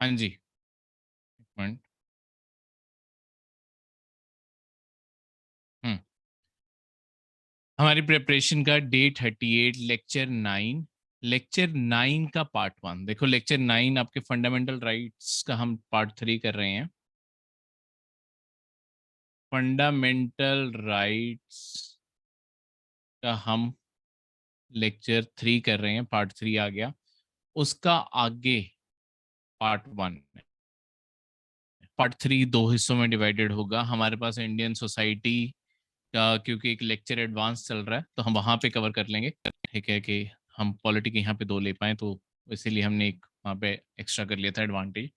हाँ जी, एक मिनट। हम्म हमारी प्रिपरेशन का डे 38, लेक्चर 9 का पार्ट 1। देखो, लेक्चर 9 आपके फंडामेंटल राइट्स का हम पार्ट 3 कर रहे हैं। फंडामेंटल राइट्स का हम लेक्चर 3 कर रहे हैं, पार्ट 3 आ गया। उसका आगे पार्ट 1, पार्ट 3 दो हिस्सों में डिवाइडेड होगा। हमारे पास इंडियन सोसाइटी का क्योंकि एक लेक्चर एडवांस चल रहा है तो हम वहाँ पे कवर कर लेंगे। ठीक है कि हम पॉलिटी के यहाँ पे 2 ले पाए, तो इसीलिए हमने एक वहाँ पे एक्स्ट्रा कर लिया था एडवांटेज।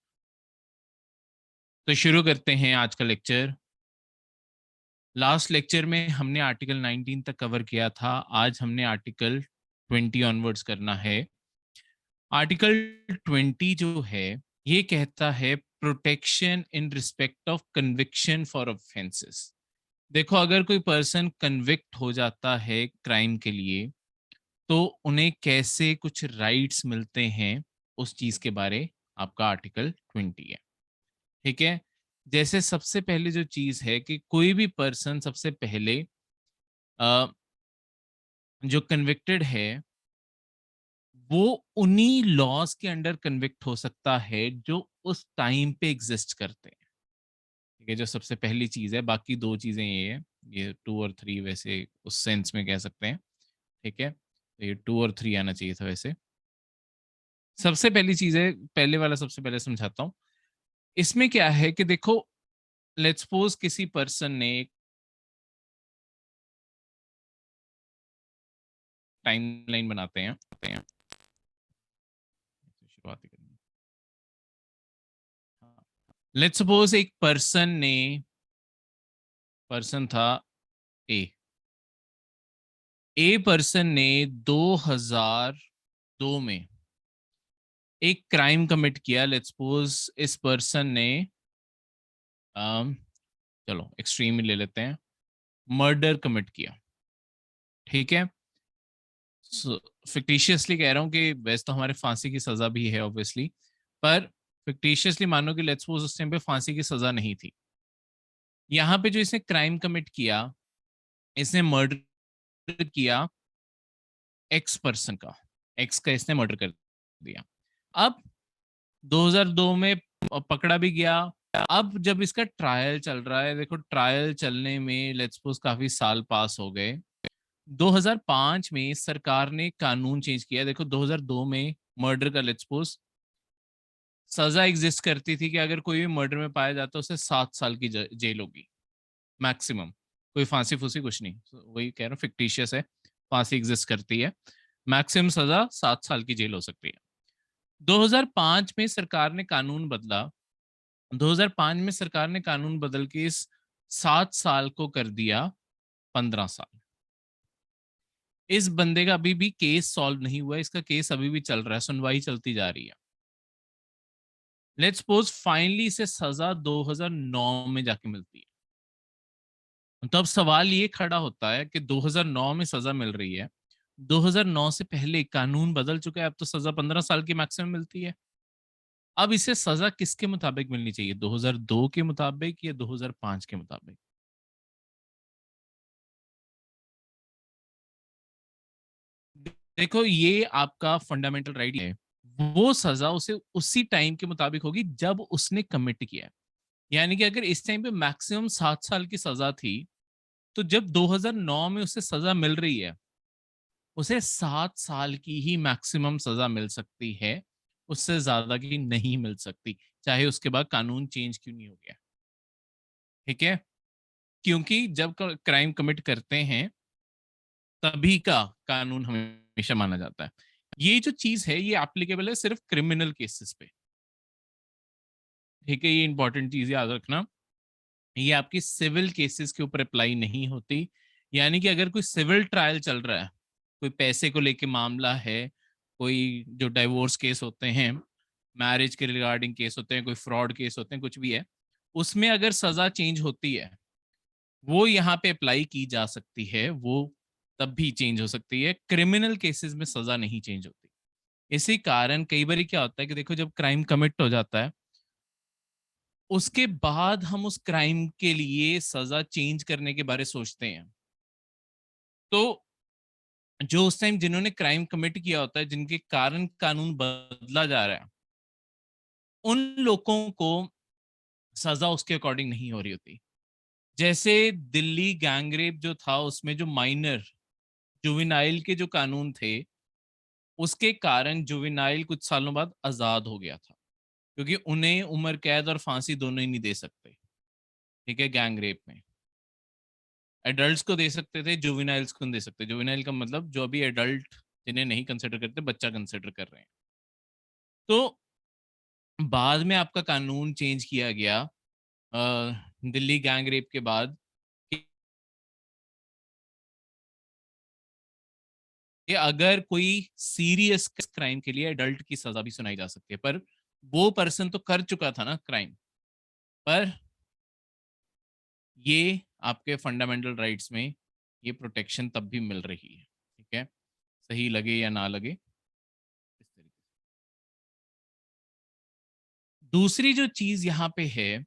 तो शुरू करते हैं आज का लेक्चर। लास्ट लेक्चर में हमने आर्टिकल 19 तक कवर किया था, आज हमने आर्टिकल 20 ऑनवर्ड्स करना है। आर्टिकल 20 जो है ये कहता है protection in respect of conviction for offences. देखो, अगर कोई पर्सन कन्विक्ट हो जाता है क्राइम के लिए तो उन्हें कैसे कुछ राइट्स मिलते हैं, उस चीज के बारे आपका आर्टिकल 20 है। ठीक है। जैसे सबसे पहले जो चीज है कि कोई भी पर्सन सबसे पहले अ, जो कन्विक्टेड है वो उन्हीं लॉज के अंडर कन्विक्ट हो सकता है जो उस टाइम पे एग्जिस्ट करते हैं। ठीक है, जो सबसे पहली चीज है। बाकी 2 चीजें ये है, ये 2 और 3 वैसे उस सेंस में कह सकते हैं। ठीक है, तो ये 2 और 3 आना चाहिए था वैसे। सबसे पहली चीज है, पहले वाला सबसे पहले समझाता हूँ। इसमें क्या है कि देखो, लेट्स सपोज किसी पर्सन ने टाइमलाइन बनाते हैं। शुरुआत ही करनी है। लेट्स सपोज एक पर्सन था ए। ए पर्सन ने 2002 में एक क्राइम कमिट किया। लेट्स सपोज इस पर्सन ने अम, चलो एक्सट्रीम ही ले लेते हैं, मर्डर कमिट किया। ठीक है, फिक्टिशियसली कह रहा हूँ कि वैसे तो हमारे फांसी की सजा भी है ऑब्वियसली, पर फिक्टिशियसली मानो कि लेट्स सपोज उस टाइम पे फांसी की सजा नहीं थी। यहाँ पे जो इसने क्राइम कमिट किया, इसने मर्डर किया एक्स पर्सन का, एक्स का इसने मर्डर कर दिया। अब 2002 में पकड़ा भी गया। अब जब इसका ट्रायल चल रहा है, देखो ट्रायल चलने में लेट्स सपोज काफी साल पास हो गए। 2005 में सरकार ने कानून चेंज किया। देखो 2002 में मर्डर का लेट्स सपोज सजा एग्जिस्ट करती थी कि अगर कोई भी मर्डर में पाया जाता है उसे 7 साल की जेल होगी मैक्सिमम। कोई फांसी फूसी कुछ नहीं, वही कह रहा हूँ फिक्टिशियस है, फांसी एग्जिस्ट करती है। मैक्सिमम सजा 7 साल की जेल हो सकती है। 2005 में सरकार ने कानून बदला। 2005 में सरकार ने कानून बदल के इस 7 साल को कर दिया 15 साल। इस बंदे का अभी भी केस सॉल्व नहीं हुआ है, इसका केस अभी भी चल रहा है, सुनवाई चलती जा रही है। लेट्स सपोज फाइनली इसे सजा 2009 में जाके मिलती है। तो अब सवाल ये खड़ा होता है कि 2009 में सजा मिल रही है, 2009 से पहले कानून बदल चुका है, अब तो सजा 15 साल की मैक्सिमम मिलती है। अब इसे सजा किसके मुताबिक मिलनी चाहिए, 2002 के मुताबिक या 2005 के मुताबिक? देखो, ये आपका फंडामेंटल राइट है। वो सजा उसे उसी टाइम के मुताबिक होगी जब उसने कमिट किया है। यानी कि अगर इस टाइम पे मैक्सिमम 7 साल की सजा थी, तो जब 2009 में उसे सजा मिल रही है, उसे 7 साल की ही मैक्सिमम सजा मिल सकती है, उससे ज्यादा की नहीं मिल सकती, चाहे उसके बाद कानून चेंज क्यों नहीं हो गया। ठीक है, क्योंकि जब क्राइम कमिट करते हैं तभी का कानून हमेशा माना जाता है। ये जो चीज है ये एप्लीकेबल है सिर्फ क्रिमिनल केसेस पे। ठीक है, ये इंपॉर्टेंट चीज याद रखना, ये आपकी सिविल केसेस के ऊपर अप्लाई नहीं होती। यानी कि अगर कोई सिविल ट्रायल चल रहा है, कोई पैसे को लेके मामला है, कोई जो डाइवोर्स केस होते हैं, मैरिज के रिगार्डिंग केस होते हैं, कोई फ्रॉड केस होते हैं, कुछ भी है, उसमें अगर सजा चेंज होती है वो यहाँ पे अप्लाई की जा सकती है, वो तब भी चेंज हो सकती है। क्रिमिनल केसेस में सजा नहीं चेंज होती। इसी कारण कई बार क्या होता है कि देखो जब क्राइम कमिट हो जाता है उसके बाद हम उस क्राइम के लिए सजा चेंज करने के बारे सोचते हैं। तो जो उस टाइम जिन्होंने क्राइम कमिट किया होता है, जिनके कारण कानून बदला जा रहा है, उन लोगों को सजा उसके अकॉर्डिंग नहीं हो रही होती। जैसे दिल्ली गैंगरेप जो था, उसमें जो माइनर जुवेनाइल के जो कानून थे, उसके कारण जुवेनाइल कुछ सालों बाद आजाद हो गया था, क्योंकि उन्हें उम्र कैद और फांसी दोनों ही नहीं दे सकते। ठीक है, गैंगरेप में एडल्ट्स को दे सकते थे, जुवेनाइल्स को नहीं दे सकते। जुवेनाइल का मतलब जो अभी एडल्ट जिन्हें नहीं कंसिडर करते, बच्चा कंसिडर कर रहे हैं। तो बाद में आपका कानून चेंज किया गया दिल्ली गैंग रेप के बाद, कि अगर कोई सीरियस क्राइम के लिए एडल्ट की सजा भी सुनाई जा सकती है, पर वो पर्सन तो कर चुका था ना क्राइम। पर ये आपके फंडामेंटल राइट्स में ये प्रोटेक्शन तब भी मिल रही है। ठीक है, सही लगे या ना लगे, इस तरीके से। दूसरी जो चीज यहाँ पे है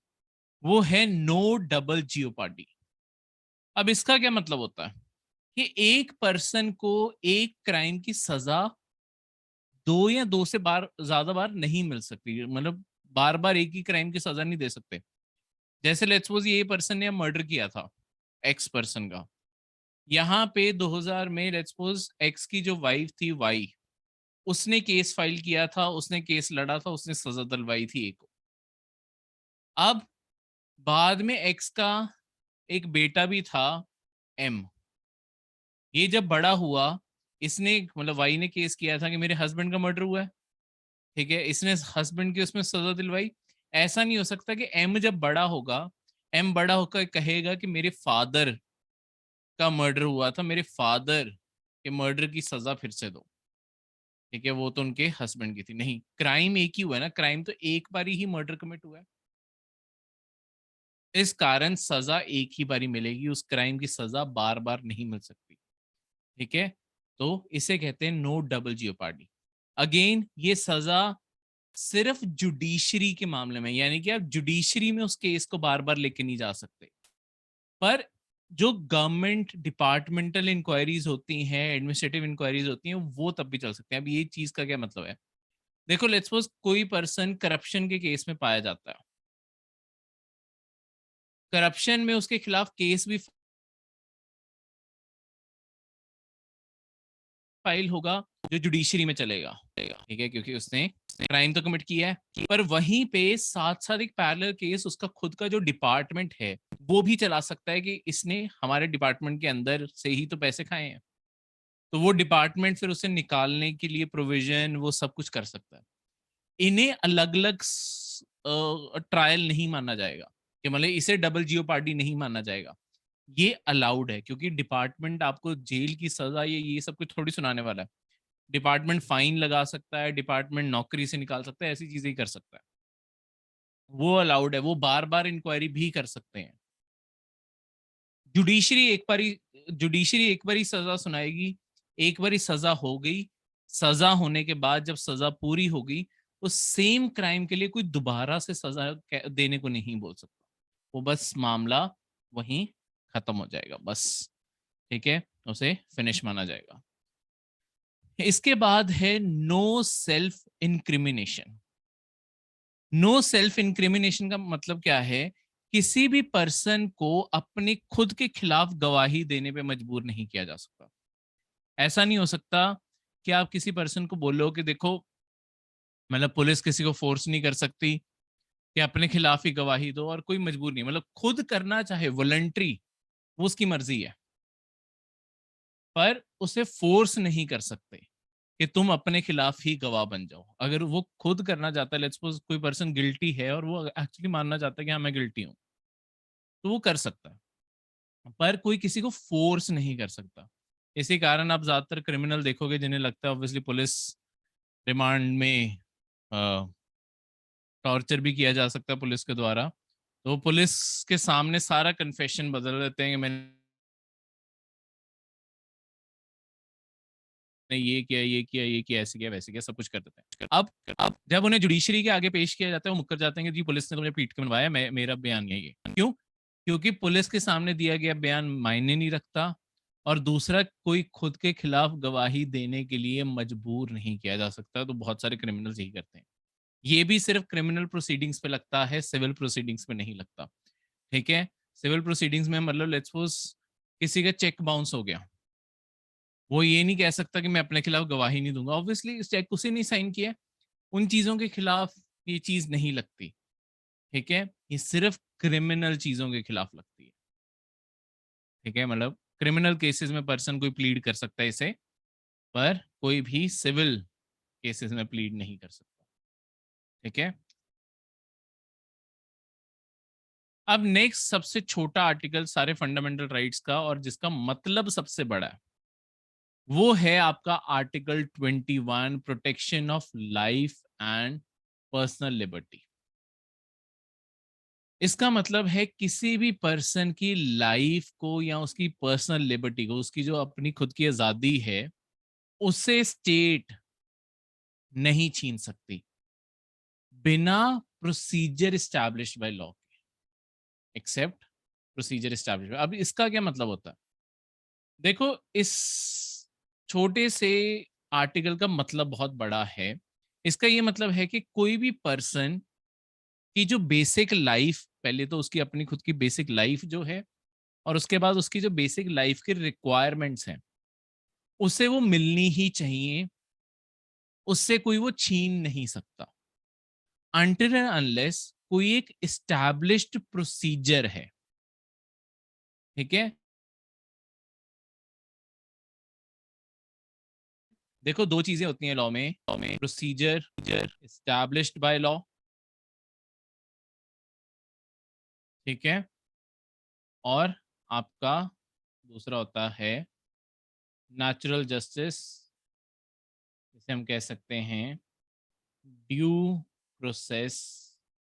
वो है नो डबल जियोपार्डी। अब इसका क्या मतलब होता है कि एक पर्सन को एक क्राइम की सजा दो या दो से बार ज्यादा बार नहीं मिल सकती, मतलब बार बार एक ही क्राइम की सजा नहीं दे सकते। जैसे लेट्स सपोज ये पर्सन ने मर्डर किया था एक्स पर्सन का, यहाँ पे 2000 में लेट्स सपोज एक्स की जो वाइफ थी वाई, उसने केस फाइल किया था, उसने केस लड़ा था, उसने सजा दिलवाई थी एक को। अब बाद में एक्स का एक बेटा भी था एम, ये जब बड़ा हुआ, इसने मतलब वाई ने केस किया था कि मेरे हस्बैंड का मर्डर हुआ है। ठीक है, इसने हस्बैंड की उसमें सजा दिलवाई। ऐसा नहीं हो सकता कि एम जब बड़ा होगा, एम बड़ा होकर कहेगा कि मेरे फादर का मर्डर हुआ था, मेरे फादर के मर्डर की सजा फिर से दो। ठीक है, वो तो उनके हस्बैंड की थी। नहीं, क्राइम एक ही हुआ है ना, क्राइम तो एक बार ही मर्डर कमिट हुआ है, इस कारण सजा एक ही बारी मिलेगी, उस क्राइम की सजा बार बार नहीं मिल सकती। ठीक है, तो इसे कहते हैं नो डबल जियोपार्डी। अगेन ये सजा सिर्फ जुडिशरी के मामले में, यानी कि आप जुडिशरी में उस केस को बार बार लेके नहीं जा सकते। पर जो गवर्नमेंट डिपार्टमेंटल इंक्वायरीज होती हैं, एडमिनिस्ट्रेटिव इंक्वायरीज होती हैं, वो तब भी चल सकते हैं। अब ये चीज का क्या मतलब है, देखो लेट्स सपोज कोई पर्सन करप्शन के केस में पाया जाता है, करप्शन में उसके खिलाफ केस भी फाइल होगा जो जुडिशरी में चलेगा। ठीक है, क्योंकि उसने क्राइम तो कमिट किया है, पर वहीं पे साथ साथ एक पैरेलल केस उसका खुद का जो डिपार्टमेंट है वो भी चला सकता है कि इसने हमारे डिपार्टमेंट के अंदर से ही तो पैसे खाए हैं। तो वो डिपार्टमेंट फिर उसे निकालने के लिए प्रोविजन वो सब कुछ कर सकता है। इन्हें अलग अलग ट्रायल नहीं माना जाएगा, कि मतलब इसे डबल जियो पार्टी नहीं माना जाएगा। ये अलाउड है, क्योंकि डिपार्टमेंट आपको जेल की सजा ये सब कुछ थोड़ी सुनाने वाला है। डिपार्टमेंट फाइन लगा सकता है, डिपार्टमेंट नौकरी से निकाल सकता है, ऐसी चीजें ही कर सकता है। वो अलाउड है, वो बार बार इंक्वायरी भी कर सकते हैं। जुडिशरी एक बारी जुडिशरी एक बारी सजा सुनाएगी, एक बारी सजा हो गई, सजा होने के बाद जब सजा पूरी हो गई, उस सेम क्राइम के लिए कोई दोबारा से सजा देने को नहीं बोल सकता। वो बस मामला वहीं खत्म हो जाएगा बस। ठीक है, उसे फिनिश माना जाएगा। इसके बाद है no self incrimination. No self incrimination का मतलब क्या है, किसी भी पर्सन को अपने खुद के खिलाफ गवाही देने पे मजबूर नहीं किया जा सकता। ऐसा नहीं हो सकता कि आप किसी पर्सन को बोलो कि देखो, मतलब पुलिस किसी को फोर्स नहीं कर सकती कि अपने खिलाफ ही गवाही दो, और कोई मजबूर नहीं, मतलब खुद करना चाहे वॉलंटरी, वो उसकी मर्जी है, पर उसे फोर्स नहीं कर सकते कि तुम अपने खिलाफ ही गवाह बन जाओ। अगर वो खुद करना चाहता है, लेट्स सपोज कोई पर्सन गिल्टी है और वो एक्चुअली मानना चाहता है कि हाँ मैं गिल्टी हूँ, तो वो कर सकता है, पर कोई किसी को फोर्स नहीं कर सकता। इसी कारण आप ज्यादातर क्रिमिनल देखोगे जिन्हें लगता है ऑब्वियसली पुलिस रिमांड में टॉर्चर भी किया जा सकता है पुलिस के द्वारा, तो पुलिस के सामने सारा कन्फेशन बदल देते हैं कि मैंने ये किया, ये किया, ये किया, ऐसे किया, वैसे किया, सब कुछ कर देते हैं। अब जब उन्हें जुडिशरी के आगे पेश किया जाता है, वो मुकर जाते हैं कि जी पुलिस ने तो मुझे पीट के बनवाया, मेरा बयान यही है। क्यों? क्योंकि पुलिस के सामने दिया गया बयान मायने नहीं रखता, और दूसरा, कोई खुद के खिलाफ गवाही देने के लिए मजबूर नहीं किया जा सकता। तो बहुत सारे क्रिमिनल्स यही करते हैं। ये भी सिर्फ क्रिमिनल प्रोसीडिंग्स पे लगता है, सिविल प्रोसीडिंग्स पे नहीं लगता। ठीक है? सिविल प्रोसीडिंग्स में मतलब लेट्स सपोज किसी का चेक बाउंस हो गया, वो ये नहीं कह सकता कि मैं अपने खिलाफ गवाही नहीं दूंगा। ऑब्वियसली इस चेक उसे नहीं साइन किया, उन चीजों के खिलाफ ये चीज नहीं लगती। ठीक है? ये सिर्फ क्रिमिनल चीजों के खिलाफ लगती है। ठीक है? मतलब क्रिमिनल केसेस में पर्सन कोई प्लीड कर सकता है इसे, पर कोई भी सिविल केसेस में प्लीड नहीं कर सकता। ठीक है? अब नेक्स्ट सबसे छोटा आर्टिकल सारे फंडामेंटल राइट्स का, और जिसका मतलब सबसे बड़ा है, वो है आपका article 21, protection of life and personal liberty. इसका मतलब है किसी भी पर्सन की लाइफ को या उसकी पर्सनल लिबर्टी को, उसकी जो अपनी खुद की आजादी है, उसे स्टेट नहीं छीन सकती बिना procedure established by law, except procedure established. अब इसका क्या मतलब होता है? देखो, इस छोटे से आर्टिकल का मतलब बहुत बड़ा है। इसका ये मतलब है कि कोई भी पर्सन की जो बेसिक लाइफ, पहले तो उसकी अपनी खुद की बेसिक लाइफ जो है, और उसके बाद उसकी जो बेसिक लाइफ की रिक्वायरमेंट्स हैं, उसे वो मिलनी ही चाहिए, उससे कोई वो छीन नहीं सकता, अनटिल एंड अनलेस कोई एक एस्टैब्लिश्ड प्रोसीजर है। ठीक है? देखो, दो चीजें होती हैं लॉ में, प्रोसीजर एस्टैब्लिश्ड बाय लॉ, ठीक है, और आपका दूसरा होता है नेचुरल जस्टिस, जिसे हम कह सकते हैं ड्यू प्रोसेस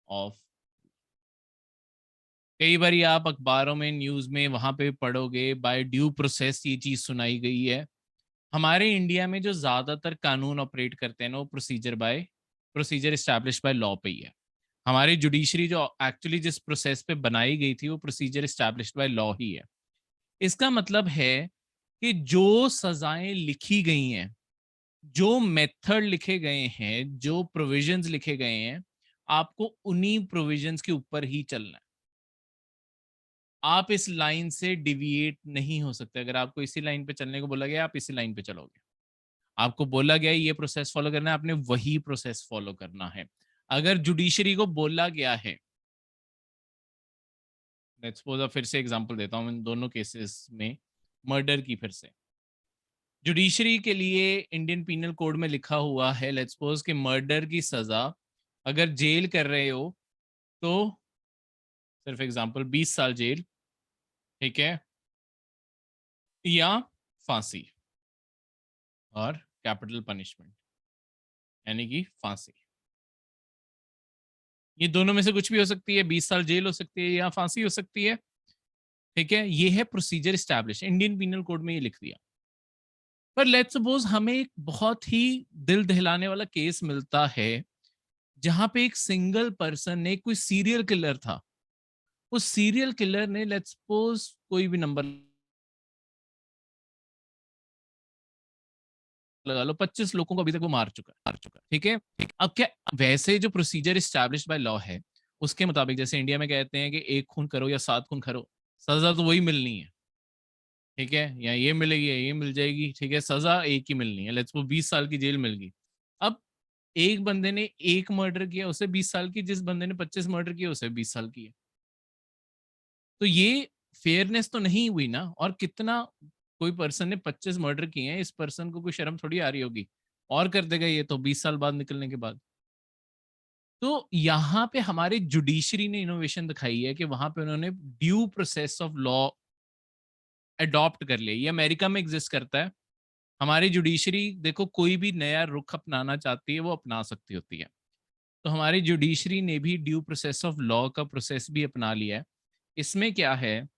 ऑफ। कई बार आप अखबारों में, न्यूज में, वहां पे पढ़ोगे बाय ड्यू प्रोसेस ये चीज सुनाई गई है। हमारे इंडिया में जो ज्यादातर कानून ऑपरेट करते हैं ना, वो प्रोसीजर स्टैब्लिश बाय लॉ पे ही है। हमारी जुडिशरी जो एक्चुअली जिस प्रोसेस पे बनाई गई थी, वो प्रोसीजर स्टैब्लिश्ड बाय लॉ ही है। इसका मतलब है कि जो सजाएं लिखी गई हैं, जो मेथड लिखे गए हैं, जो प्रोविजंस लिखे गए हैं, आपको उन्हीं प्रोविजंस के ऊपर ही चलना है। आप इस लाइन से डिविएट नहीं हो सकते। अगर आपको इसी लाइन पे चलने को बोला गया, आप इसी लाइन पे चलोगे। आपको बोला गया है ये प्रोसेस फॉलो करना है, आपने वही प्रोसेस फॉलो करना है। अगर जुडिशरी को बोला गया है, लेट्स सपोज, फिर से एग्जांपल देता हूं इन दोनों केसेस में, मर्डर की फिर से, जुडिशरी के लिए इंडियन पीनल कोड में लिखा हुआ है, लेट्स सपोज कि मर्डर की सजा अगर जेल कर रहे हो तो सिर्फ एग्जांपल 20 साल जेल, ठीक है, या फांसी, और कैपिटल पनिशमेंट यानी कि फांसी। ये दोनों में से कुछ भी हो सकती है, 20 साल जेल हो सकती है या फांसी हो सकती है। ठीक है? ये है procedure establish, Indian penal code में ये लिख दिया। पर लेट्स सपोज हमें एक बहुत ही दिल दहलाने वाला केस मिलता है, जहां पे एक सिंगल पर्सन ने, कोई सीरियल किलर था, उस सीरियल किलर ने लेट्स सपोज कोई भी नंबर लगा लो, 25 लोगों को अभी तक वो मार चुका। ठीक है? अब क्या, वैसे जो प्रोसीजर स्टैब्लिश्ड बाय लॉ है, उसके मुताबिक, जैसे इंडिया में कहते हैं कि एक खून करो या 7 खून करो, सजा तो वही मिलनी है। ठीक है? या ये मिलेगी या ये मिल जाएगी। ठीक है? सजा एक ही मिलनी है। लेट्स वो 20 साल की जेल मिल गई। अब एक बंदे ने एक मर्डर किया, उसे 20 साल की, जिस बंदे ने 25 मर्डर किया उसे 20 साल की है। तो ये फेयरनेस तो नहीं हुई ना। और कितना, कोई पर्सन ने 25 मर्डर किए हैं, इस पर्सन को कोई शर्म थोड़ी आ रही होगी, और कर देगा ये तो 20 साल बाद निकलने के बाद। तो यहाँ पे हमारे जुडिशरी ने इनोवेशन दिखाई है कि वहां पे उन्होंने due process of law adopt कर लिया। ये अमेरिका में एग्जिस्ट करता है। हमारी जुडिशरी देखो, कोई भी नया रुख अपनाना चाहती है, वो अपना सकती होती है। तो हमारी जुडिशरी ने भी ड्यू प्रोसेस ऑफ लॉ का प्रोसेस भी अपना लिया है। इसमें क्या है,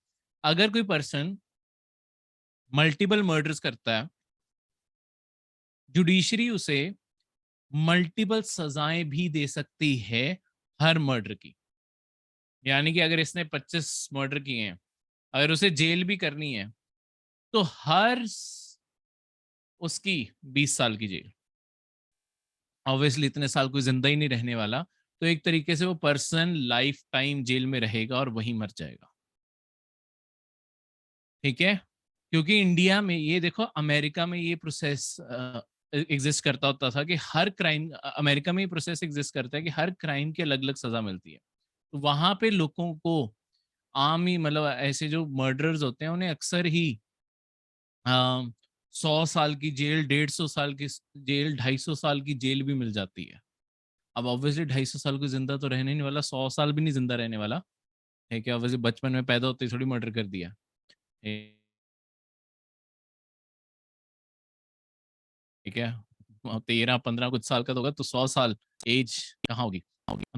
अगर कोई पर्सन मल्टीपल मर्डर्स करता है, जुडिशरी उसे मल्टीपल सजाएं भी दे सकती है हर मर्डर की। यानी कि अगर इसने 25 मर्डर किए हैं, अगर उसे जेल भी करनी है, तो उसकी 20 साल की जेल। ऑब्वियसली इतने साल कोई जिंदा ही नहीं रहने वाला, तो एक तरीके से वो पर्सन लाइफ टाइम जेल में रहेगा और वहीं मर जाएगा। ठीक है, क्योंकि इंडिया में ये देखो, अमेरिका में ये प्रोसेस एग्जिस्ट करता होता था कि हर क्राइम, अमेरिका में ये प्रोसेस एग्जिस्ट करता है कि हर क्राइम की अलग अलग सजा मिलती है। तो वहां पे लोगों को आम ही, मतलब ऐसे जो मर्डरर्स होते हैं उन्हें अक्सर ही 100 साल की जेल, 150 साल की जेल, 250 साल की जेल भी मिल जाती है। अब ऑब्वियसली 250 साल को जिंदा तो रहने नहीं वाला, 100 साल भी नहीं जिंदा रहने वाला है क्या। ऑब्वियसली बचपन में पैदा होते ही थोड़ी मर्डर कर दिया। ठीक है, 13-15 कुछ साल का तो होगा, तो 100 साल एज कहाँ होगी।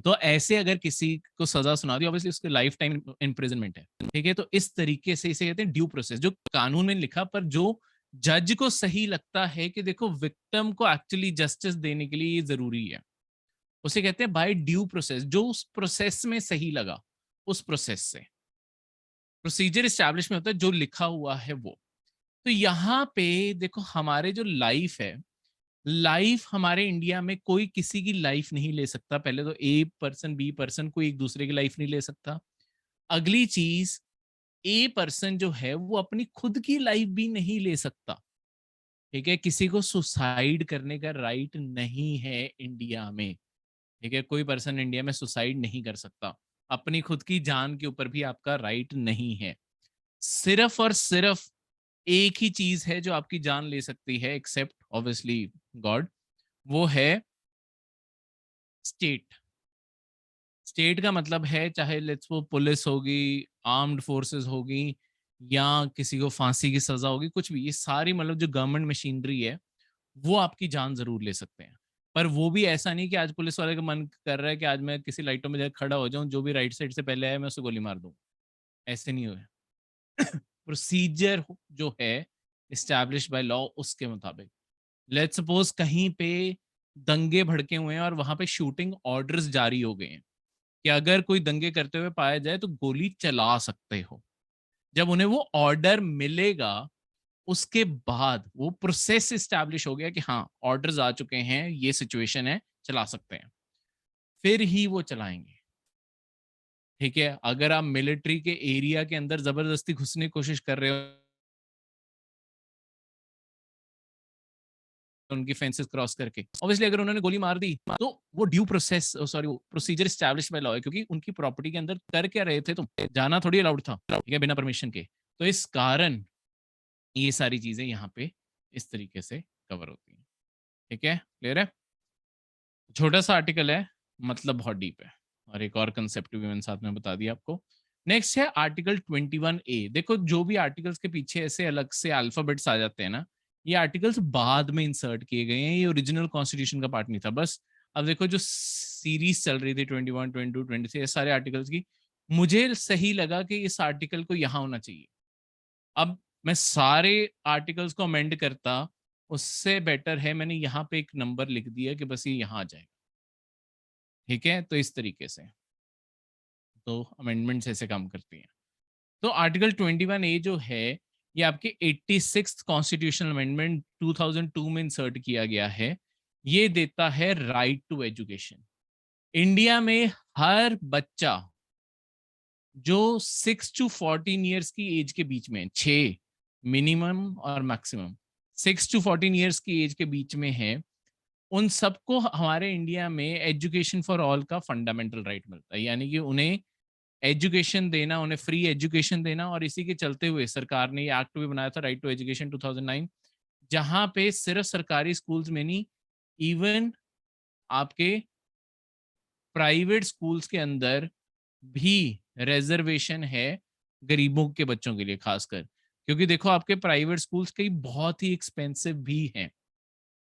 तो ऐसे अगर किसी को सजा सुना दी, ऑब्वियसली उसके लाइफ टाइम इम्प्रिजनमेंट है। ठीक है, तो इस तरीके से इसे कहते हैं ड्यू प्रोसेस, जो कानून में लिखा पर जो जज को सही लगता है कि देखो विक्टिम को एक्चुअली जस्टिस देने के लिए ये जरूरी है, उसे कहते हैं बाय ड्यू प्रोसेस। जो उस प्रोसेस में सही लगा, उस प्रोसेस से प्रोसीजर इस्टेब्लिश में होता है जो लिखा हुआ है वो। तो यहाँ पे देखो हमारे जो लाइफ है, लाइफ हमारे इंडिया में कोई किसी की लाइफ नहीं ले सकता। पहले तो ए पर्सन बी पर्सन कोई एक दूसरे की लाइफ नहीं ले सकता। अगली चीज, ए पर्सन जो है वो अपनी खुद की लाइफ भी नहीं ले सकता। ठीक है, किसी को सुसाइड करने का राइट नहीं है इंडिया में। ठीक है, कोई पर्सन इंडिया में सुसाइड नहीं कर सकता। अपनी खुद की जान के ऊपर भी आपका राइट नहीं है। सिर्फ और सिर्फ एक ही चीज है जो आपकी जान ले सकती है, एक्सेप्ट ऑब्वियसली गॉड, वो है स्टेट। स्टेट का मतलब है चाहे लेट्स वो पुलिस होगी, आर्म्ड फोर्सेस होगी, या किसी को फांसी की सजा होगी, कुछ भी, ये सारी मतलब जो गवर्नमेंट मशीनरी है वो आपकी जान जरूर ले सकते हैं। पर वो भी ऐसा नहीं कि आज पुलिस वाले का मन कर रहा है कि आज मैं किसी लाइटों में जाकर खड़ा हो जाऊं, जो भी राइट साइड से पहले आया मैं उसे गोली मार दूं। ऐसे नहीं हुए। प्रोसीजर जो है इस्टेब्लिश बाय लॉ, उसके मुताबिक। लेट्स सपोज कहीं पे दंगे भड़के हुए हैं और वहां पे शूटिंग ऑर्डर्स जारी हो गए हैं कि अगर कोई दंगे करते हुए पाया जाए तो गोली चला सकते हो। जब उन्हें वो ऑर्डर मिलेगा, उसके बाद वो प्रोसेस इस्टेब्लिश हो गया कि हाँ ऑर्डर्स आ चुके हैं, ये सिचुएशन है, चला सकते हैं, फिर ही वो चलाएंगे। ठीक है, अगर आप मिलिट्री के एरिया के अंदर जबरदस्ती घुसने की कोशिश कर रहे हो, उनकी फेंसेस क्रॉस करके, ऑब्वियसली अगर उन्होंने गोली मार दी तो वो ड्यू प्रोसेस, सॉरी, वो प्रोसीजर एस्टैब्लिश बाय लॉ है, क्योंकि उनकी प्रॉपर्टी के अंदर कर क्या रहे थे तुम, जाना थोड़ी अलाउड था, ठीक है, बिना परमिशन के। तो इस कारण ये सारी चीजें यहाँ पे इस तरीके से कवर होती हैं। ठीक है, क्लियर है। छोटा सा आर्टिकल है, मतलब बहुत डीप है, और एक और कंसेप्ट भी मैंने साथ में बता दिया आपको। नेक्स्ट है आर्टिकल 21A। देखो जो भी आर्टिकल्स के पीछे ऐसे अलग से अल्फाबेट्स आ जाते हैं ना, ये आर्टिकल्स बाद में इंसर्ट किए गए हैं, ये ओरिजिनल कॉन्स्टिट्यूशन का पार्ट नहीं था। बस अब देखो जो सीरीज चल रही थी 21, 22, 23, सारे आर्टिकल्स की, मुझे सही लगा कि इस आर्टिकल को यहाँ होना चाहिए। अब मैं सारे आर्टिकल्स को अमेंड करता, उससे बेटर है मैंने यहाँ पे एक नंबर लिख दिया कि बस ये यहाँ आ जाए। ठीक है, तो इस तरीके से तो अमेंडमेंट्स ऐसे काम करती हैं। तो आर्टिकल 21A जो है, ये आपके 86 कॉन्स्टिट्यूशनल अमेंडमेंट 2002 में इंसर्ट किया गया है। ये देता है राइट टू एजुकेशन। इंडिया में हर बच्चा जो 6 to 14 ईयर्स की एज के बीच में, 6 मिनिमम और मैक्सिमम, 6 to 14 ईयर्स की एज के बीच में है, उन सबको हमारे इंडिया में एजुकेशन फॉर ऑल का फंडामेंटल राइट मिलता है। यानी कि उन्हें एजुकेशन देना, उन्हें फ्री एजुकेशन देना। और इसी के चलते हुए सरकार ने ये एक्ट भी बनाया था, राइट टू एजुकेशन 2009, जहां पे सिर्फ सरकारी स्कूल्स में नहीं, इवन आपके प्राइवेट स्कूल्स के अंदर भी रिजर्वेशन है गरीबों के बच्चों के लिए खासकर। क्योंकि देखो आपके प्राइवेट स्कूल्स कई बहुत ही एक्सपेंसिव भी हैं,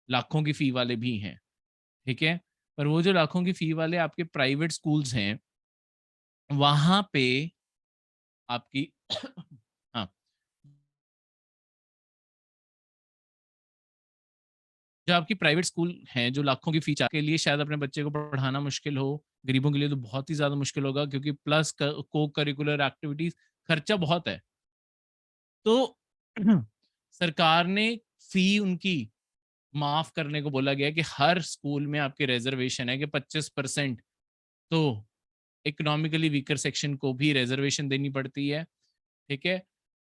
लाखों की फी वाले भी हैं। ठीक है, पर वो जो लाखों की फी वाले आपके प्राइवेट स्कूल्स हैं, वहां पे आपकी हाँ, जो आपकी प्राइवेट स्कूल हैं, जो लाखों की फी के लिए शायद अपने बच्चे को पढ़ाना मुश्किल हो, गरीबों के लिए तो बहुत ही ज़्यादा मुश्किल होगा, क्योंकि प्लस को करिकुलर एक्टिविटीज़ खर्चा बहुत है। तो सरकार ने फी उनकी माफ़ करने को बोला गया है कि हर स्कूल में आपके रिज़र्वेशन है कि 25% तो इकोनॉमिकली वीकर सेक्शन को भी रिज़र्वेशन देनी पड़ती है, ठीक है?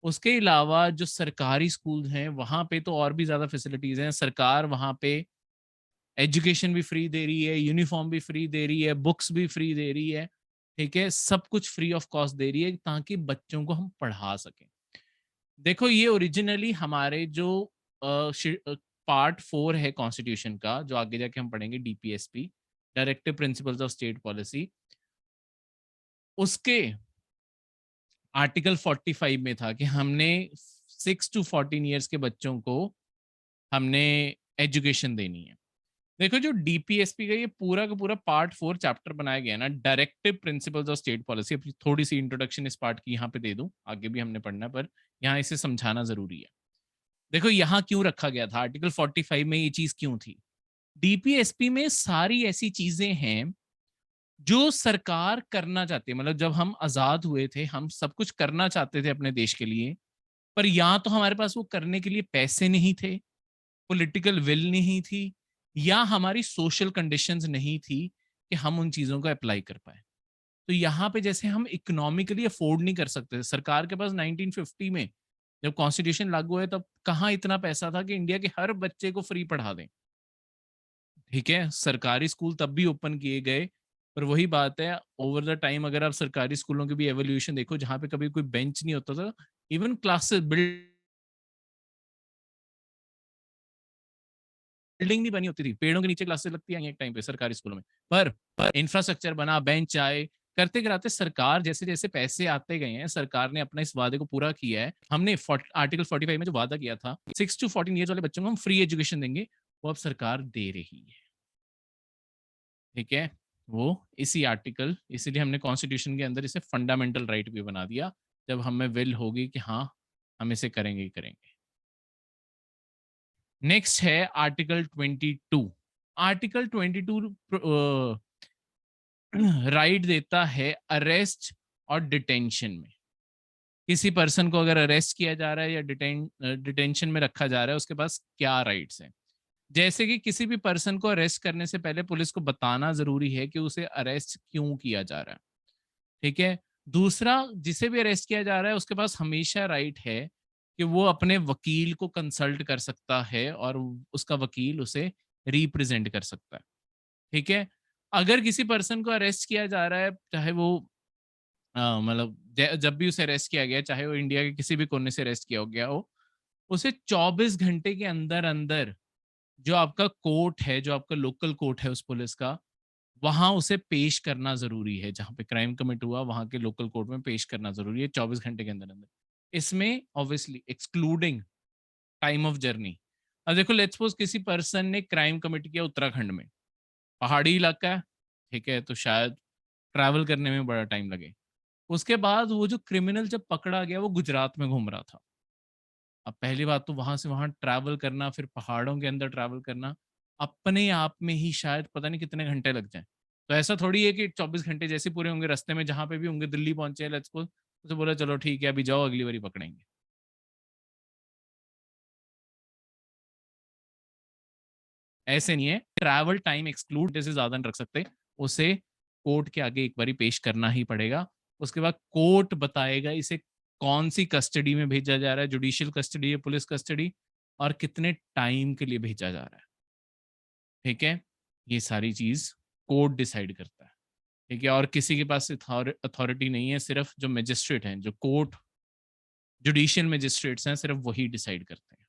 उसके अलावा जो सरकारी स्कूल हैं, वहाँ पे तो और भी ज़्यादा फैसिलिटीज़ हैं। सरकार वहाँ पे एजुकेशन भी फ्री दे रही है, यूनिफ़ॉर्म भी फ्री दे रही है, बुक्स भी फ्री दे रही है, ठीक है? सब कुछ फ्री ऑफ कॉस्ट दे रही है ताकि बच्चों को हम पढ़ा सकें। देखो, ये ओरिजिनली हमारे जो पार्ट 4 है कॉन्स्टिट्यूशन का, जो आगे जाके हम पढ़ेंगे, DPSP, directive principles of state policy, उसके आर्टिकल 45 में था कि हमने 6 टू 14 ईयर्स के बच्चों को हमने एजुकेशन देनी है। देखो, जो डीपीएसपी का ये पूरा का पूरा पार्ट 4 चैप्टर बनाया गया है ना, directive principles of state policy, अपनी थोड़ी सी इंट्रोडक्शन इस पार्ट की यहाँ पे दे दूं, आगे भी हमने पढ़ना है, पर यहाँ इसे समझाना जरूरी है। देखो, यहाँ क्यों रखा गया था, आर्टिकल 45 में ये चीज क्यों थी? डीपीएसपी में सारी ऐसी चीजें हैं जो सरकार करना चाहती है। मतलब जब हम आजाद हुए थे, हम सब कुछ करना चाहते थे अपने देश के लिए, पर या तो हमारे पास वो करने के लिए पैसे नहीं थे, पॉलिटिकल विल नहीं थी, या हमारी सोशल कंडीशंस नहीं थी कि हम उन चीजों को अप्लाई कर पाए। तो यहाँ पे जैसे हम इकोनॉमिकली अफोर्ड नहीं कर सकते थे। सरकार के पास 1950 में जब कॉन्स्टिट्यूशन लागू हुआ तब कहाँ इतना पैसा था कि इंडिया के हर बच्चे को फ्री पढ़ा दें। ठीक है, सरकारी स्कूल तब भी ओपन किए गए, पर वही बात है, ओवर द टाइम अगर आप सरकारी स्कूलों की भी एवोल्यूशन देखो, जहाँ पे कभी कोई बेंच नहीं होता था, इवन क्लासेस बिल्डिंग नहीं बनी होती थी, पेड़ों के नीचे क्लासेस लगती आई एक टाइम पे सरकारी स्कूलों में, पर इंफ्रास्ट्रक्चर बना, बेंच आए, करते कराते सरकार जैसे जैसे पैसे आते गए हैं, सरकार ने अपना इस वादे को पूरा किया है। हमने आर्टिकल 45 में जो वादा किया था, 6 टू 14 ईयर्स वाले बच्चों को हम फ्री एजुकेशन देंगे, वो अब सरकार दे रही है। ठीक है, वो इसी आर्टिकल, इसीलिए हमने कॉन्स्टिट्यूशन के अंदर इसे फंडामेंटल राइट भी बना दिया, जब हमें विल होगी कि हाँ, हम इसे करेंगे ही करेंगे। नेक्स्ट है आर्टिकल 22। आर्टिकल 22 राइट देता है अरेस्ट और डिटेंशन में। किसी पर्सन को अगर अरेस्ट किया जा रहा है या डिटेंशन में रखा जा रहा है, उसके पास क्या राइट्स हैं। जैसे कि किसी भी पर्सन को अरेस्ट करने से पहले पुलिस को बताना जरूरी है कि उसे अरेस्ट क्यों किया जा रहा है। ठीक है, दूसरा, जिसे भी अरेस्ट किया जा रहा है उसके पास हमेशा राइट है कि वो अपने वकील को कंसल्ट कर सकता है और उसका वकील उसे रिप्रेजेंट कर सकता है। ठीक है, अगर किसी पर्सन को अरेस्ट किया जा रहा है, चाहे वो मतलब जब भी उसे अरेस्ट किया गया, चाहे वो इंडिया के किसी भी कोने से अरेस्ट किया हो गया हो, उसे 24 घंटे के अंदर अंदर जो आपका कोर्ट है, जो आपका लोकल कोर्ट है उस पुलिस का, वहां उसे पेश करना जरूरी है। जहां पे क्राइम कमिट हुआ वहां के लोकल कोर्ट में पेश करना जरूरी है 24 घंटे के अंदर अंदर। इसमें obviously excluding time of journey. अब देखो, लेट्स सपोज किसी पर्सन ने क्राइम कमिट किया उत्तराखंड में, पहाड़ी इलाका है, ठीक है, तो शायद ट्रैवल करने में बड़ा टाइम लगे। उसके बाद वो जो क्रिमिनल जब पकड़ा गया, वो गुजरात में घूम रहा था। अब पहली बात तो वहां से वहां ट्रैवल करना, फिर पहाड़ों के अंदर ट्रैवल करना, अपने आप में ही शायद पता नहीं कितने घंटे लग जाए। तो ऐसा थोड़ी है कि 24 घंटे जैसे पूरे होंगे, रास्ते में जहां पे भी होंगे, दिल्ली पहुंचे लेट्स सपोज, उसे बोला चलो ठीक है अभी जाओ, अगली बारी पकड़ेंगे। ऐसे नहीं है, ट्रैवल टाइम एक्सक्लूड जैसे ज्यादा नहीं रख सकते, उसे कोर्ट के आगे एक बारी पेश करना ही पड़ेगा। उसके बाद कोर्ट बताएगा इसे कौन सी कस्टडी में भेजा जा रहा है, जुडिशियल कस्टडी है, पुलिस कस्टडी, और कितने टाइम के लिए भेजा जा रहा है। ठीक है, ये सारी चीज कोर्ट डिसाइड करता है। ठीक है, और किसी के पास अथॉरिटी नहीं है, सिर्फ जो मजिस्ट्रेट हैं, जो कोर्ट जुडिशियल मजिस्ट्रेट्स हैं, सिर्फ वही डिसाइड करते हैं।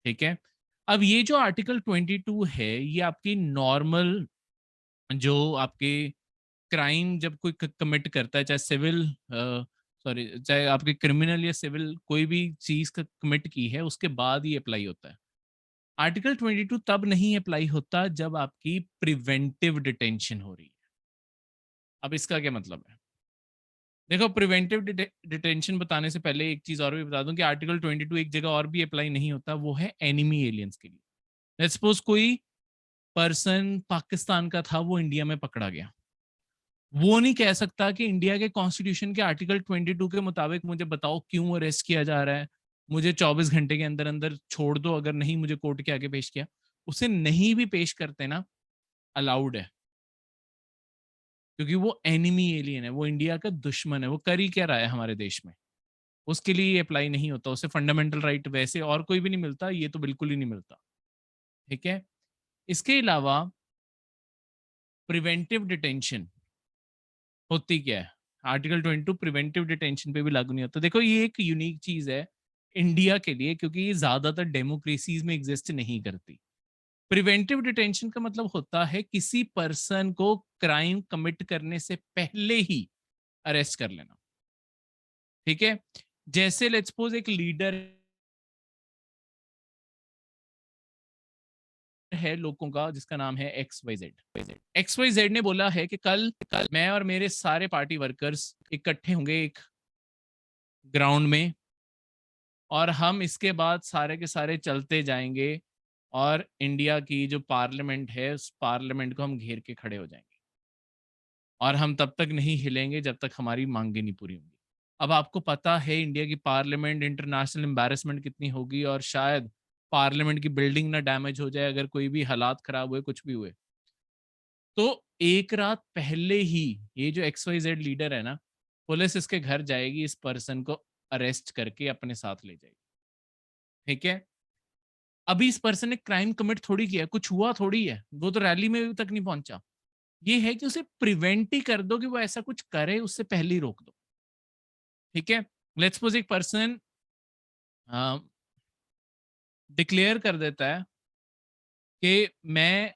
ठीक है, अब ये जो आर्टिकल 22 है, ये आपकी नॉर्मल, जो आपके क्राइम जब कोई कमिट करता है, चाहे सिविल, सॉरी, चाहे आपके क्रिमिनल या सिविल, कोई भी चीज का कमिट की है, उसके बाद ही अप्लाई होता है। आर्टिकल 22 तब नहीं अप्लाई होता जब आपकी प्रिवेंटिव डिटेंशन हो रही है। अब इसका क्या मतलब है? देखो, प्रिवेंटिव डिटेंशन बताने से पहले एक चीज और भी बता दूं कि आर्टिकल 22 एक जगह और भी अप्लाई नहीं होता, वो है एनिमी एलियंस के लिए। लेट्स सपोज कोई पर्सन पाकिस्तान का था, वो इंडिया में पकड़ा गया, वो नहीं कह सकता कि इंडिया के कॉन्स्टिट्यूशन के आर्टिकल 22 के मुताबिक मुझे बताओ क्यों अरेस्ट किया जा रहा है, मुझे 24 घंटे के अंदर अंदर छोड़ दो, अगर नहीं मुझे कोर्ट के आगे पेश किया। उसे नहीं भी पेश करते ना, अलाउड है, क्योंकि वो एनिमी एलियन है, वो इंडिया का दुश्मन है, वो कर ही क्या रहा है हमारे देश में, उसके लिए ये अप्लाई नहीं होता, उसे फंडामेंटल राइट वैसे और कोई भी नहीं मिलता, ये तो बिल्कुल ही नहीं मिलता। ठीक है। इसके अलावा प्रिवेंटिव डिटेंशन होती क्या है, आर्टिकल 22 प्रिवेंटिव डिटेंशन पे भी लागू नहीं होता। देखो ये एक यूनिक चीज है इंडिया के लिए, क्योंकि ये ज्यादातर डेमोक्रेसीज में एग्जिस्ट नहीं करती। प्रिवेंटिव डिटेंशन का मतलब होता है किसी पर्सन को क्राइम कमिट करने से पहले ही अरेस्ट कर लेना। ठीक है। जैसे लेट्स सपोज एक लीडर है लोगों का जिसका नाम है XYZ। XYZ ने बोला है कि कल कल मैं और मेरे सारे पार्टी वर्कर्स इकट्ठे होंगे एक ग्राउंड में, और हम इसके बाद सारे के सारे चलते जाएंगे और इंडिया की जो पार्लियामेंट है उस पार्लियामेंट को हम घेर के खड़े हो जाएंगे, और हम तब तक नहीं हिलेंगे जब तक हमारी मांगे नहीं पूरी होंगी। अब आपको पता है इंडिया की पार्लियामेंट इंटरनेशनल एम्बैरेसमेंट कितनी होगी, और शायद पार्लियामेंट की बिल्डिंग ना डैमेज हो जाए अगर कोई भी हालात खराब हुए, कुछ भी हुए। तो एक रात पहले ही ये जो XYZ लीडर है ना, पुलिस इसके घर जाएगी, इस पर्सन को अरेस्ट करके अपने साथ ले जाएगी। ठीक है। अभी इस पर्सन ने क्राइम कमिट थोड़ी किया, कुछ हुआ थोड़ी है, वो तो रैली में तक नहीं पहुंचा। ये है कि उसे प्रिवेंट ही कर दो कि वो ऐसा कुछ करे, उससे पहले ही रोक दो। ठीक है। लेट्स सपोज एक पर्सन डिक्लेयर कर देता है कि मैं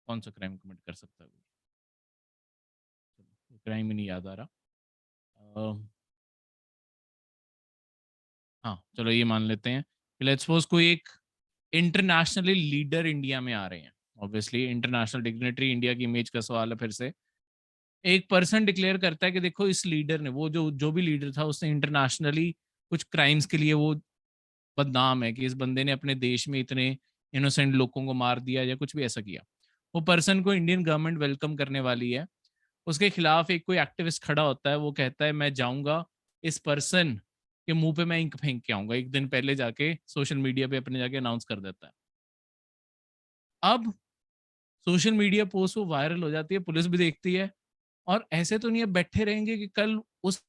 कौन सा क्राइम कमिट कर सकता है, क्राइम ही नहीं याद आ रहा। हाँ चलो ये मान लेते हैं कि लेट्स सपोज कोई एक इंटरनेशनली लीडर इंडिया में आ रहे हैं, ऑब्वियसली इंटरनेशनल डिग्नेटरी, इंडिया की इमेज का सवाल है फिर से। एक पर्सन डिक्लेयर करता है कि देखो इस लीडर ने, वो जो जो भी लीडर था, उसने इंटरनेशनली कुछ क्राइम्स के लिए वो बदनाम है कि इस बंदे ने अपने देश में इतने इनोसेंट लोगों को मार दिया या कुछ भी ऐसा किया। वो पर्सन को इंडियन गवर्नमेंट वेलकम करने वाली है, उसके खिलाफ एक कोई एक्टिविस्ट खड़ा होता है, वो कहता है मैं जाऊंगा इस पर्सन के मुंह पे मैं इंक फेंक के आऊंगा, एक दिन पहले जाके सोशल मीडिया पे अपने जाके अनाउंस कर देता है। अब सोशल मीडिया पोस्ट वो वायरल हो जाती है, पुलिस भी देखती है, और ऐसे तो नहीं है बैठे रहेंगे कि कल उस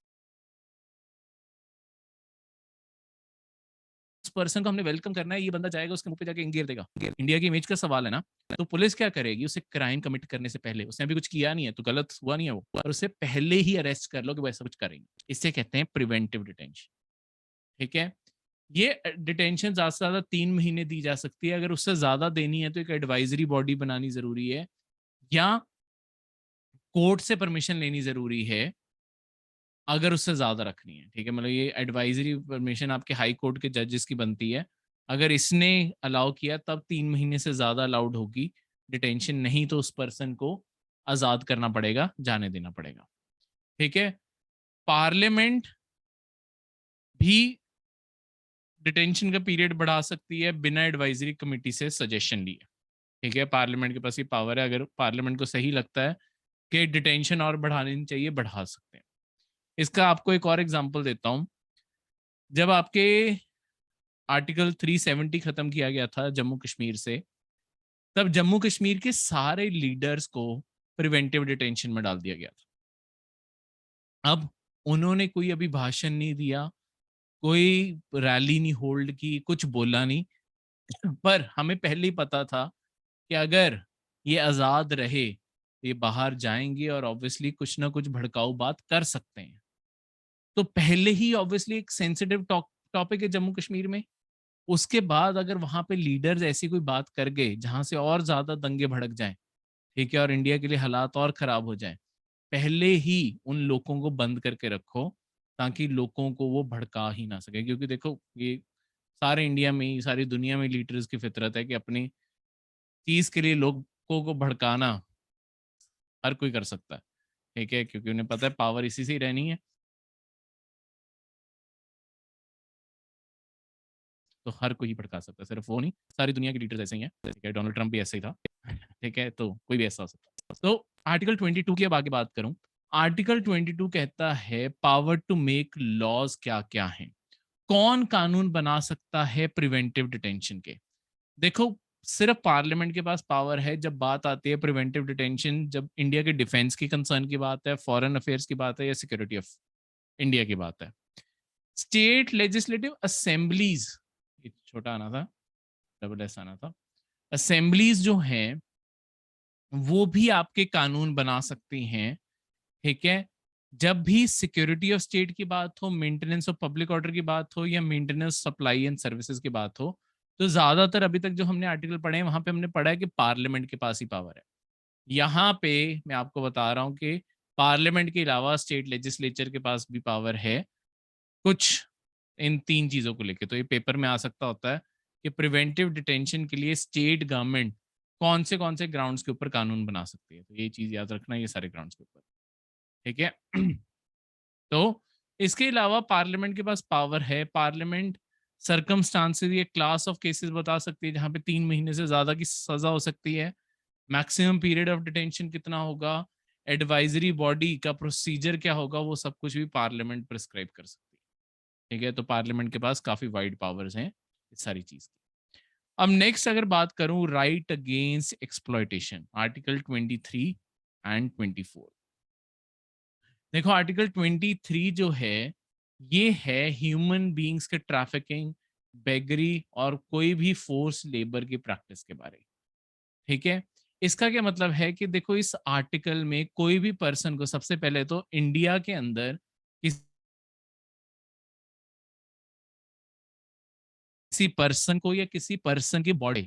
पर्सन को हमने वेलकम करना है, ये बंदा जाएगा उसके मुंह पे जाके इंगेर देगा। इंडिया की इमेज का सवाल है ना। तो पुलिस क्या करेगी, उसे क्राइम कमिट करने से पहले, उसने अभी कुछ किया नहीं है तो गलत हुआ नहीं है वो, और उससे पहले ही अरेस्ट कर लो कि वो ऐसा कुछ करेंगे। इसे कहते हैं प्रिवेंटिव डिटेंशन। ठीक है। ये डिटेंशन ज्यादा से ज्यादा 3 महीने दी जा सकती है, अगर उससे ज्यादा देनी है तो एक एडवाइजरी बॉडी बनानी जरूरी है, या कोर्ट से परमिशन लेनी जरूरी है अगर उससे ज्यादा रखनी है। ठीक है, मतलब ये एडवाइजरी परमिशन आपके हाई कोर्ट के जजेस की बनती है, अगर इसने अलाउ किया तब 3 महीने से ज्यादा अलाउड होगी डिटेंशन, नहीं तो उस पर्सन को आजाद करना पड़ेगा, जाने देना पड़ेगा। ठीक है। पार्लियामेंट भी डिटेंशन का पीरियड बढ़ा सकती है बिना एडवाइजरी कमेटी से सजेशन लिए। ठीक है, पार्लियामेंट के पास ये पावर है, अगर पार्लियामेंट को सही लगता है कि डिटेंशन और बढ़ानी चाहिए, बढ़ा सकते हैं। इसका आपको एक और एग्जांपल देता हूं। जब आपके आर्टिकल 370 खत्म किया गया था जम्मू कश्मीर से, तब जम्मू कश्मीर के सारे लीडर्स को प्रिवेंटिव डिटेंशन में डाल दिया गया था। अब उन्होंने कोई अभी भाषण नहीं दिया, कोई रैली नहीं होल्ड की, कुछ बोला नहीं, पर हमें पहले ही पता था कि अगर ये आजाद रहे तो ये बाहर जाएंगे और ऑब्वियसली कुछ ना कुछ भड़काऊ बात कर सकते हैं। तो पहले ही ऑब्वियसली एक सेंसिटिव टॉपिक है जम्मू कश्मीर में, उसके बाद अगर वहां पे लीडर्स ऐसी कोई बात कर गए जहां से और ज्यादा दंगे भड़क जाएं, ठीक है, और इंडिया के लिए हालात और खराब हो जाएं, पहले ही उन लोगों को बंद करके रखो ताकि लोगों को वो भड़का ही ना सके। क्योंकि देखो ये सारे इंडिया में ही, सारी दुनिया में लीडर्स की फितरत है कि अपनी चीज के लिए लोगों को भड़काना हर कोई कर सकता है। ठीक है, क्योंकि उन्हें पता है पावर इसी से ही रहनी है। तो हर कोई भड़का सकता है, सिर्फ वो नहीं, सारी दुनिया के लीडर्स ऐसे ही हैं, ठीक है, डोनाल्ड ट्रंप भी ऐसे ही था, ठीक है, तो कोई भी ऐसा हो सकता है। तो आर्टिकल 22 की अब आगे बात करूं, आर्टिकल 22 कहता है पावर टू मेक लॉज क्या क्या हैं, कौन कानून बना सकता है प्रिवेंटिव डिटेंशन के। देखो, सिर्फ पार्लियामेंट के पास पावर है जब बात आती है प्रिवेंटिव डिटेंशन, जब इंडिया के डिफेंस की कंसर्न की बात है, फॉरेन अफेयर्स की बात है, या सिक्योरिटी ऑफ इंडिया की बात है। स्टेट लेजिस्लेटिव असेंबलीज, छोटा आना था, डबल एस आना था, असेंबलीज जो हैं वो भी आपके कानून बना सकती हैं, ठीक है। जब भी सिक्योरिटी ऑफ स्टेट की बात हो, मेंटेनेंस ऑफ पब्लिक ऑर्डर की बात हो, या मेंटेनेंस सप्लाई एंड सर्विसेज की बात हो, तो ज्यादातर अभी तक जो हमने आर्टिकल पढ़े हैं वहां पे हमने पढ़ा है कि पार्लियामेंट के पास ही पावर है। यहाँ पे मैं आपको बता रहा हूँ कि पार्लियामेंट के अलावा स्टेट लेजिस्लेचर के पास भी पावर है कुछ, इन तीन चीजों को लेके। तो ये पेपर में आ सकता होता है कि प्रिवेंटिव डिटेंशन के लिए स्टेट गवर्नमेंट कौन से ग्राउंड्स के ऊपर कानून बना सकती है, तो ये चीज याद रखना, ये सारे ग्राउंड्स के ऊपर, ठीक है। तो इसके अलावा पार्लियामेंट के पास पावर है, पार्लियामेंट सर्कमस्टांसेस, ये क्लास ऑफ केसेस बता सकती है जहां पे 3 महीने से ज्यादा की सजा हो सकती है, मैक्सिमम पीरियड ऑफ डिटेंशन कितना होगा, एडवाइजरी बॉडी का प्रोसीजर क्या होगा, वो सब कुछ भी पार्लियामेंट प्रिस्क्राइब कर सकती है, ठीक है। तो पार्लियामेंट के पास काफी वाइड पावर्स हैं इस सारी चीज की। अब नेक्स्ट अगर बात करूं, right against exploitation, article 23 and 24। देखो, आर्टिकल 23 जो है ये है ह्यूमन बीइंग्स के ट्रैफिकिंग, बेगरी और कोई भी फोर्स लेबर की प्रैक्टिस के बारे, ठीक है। इसका क्या मतलब है कि देखो, इस आर्टिकल में कोई भी पर्सन को, सबसे पहले तो इंडिया के अंदर किसी पर्सन को या किसी पर्सन की बॉडी,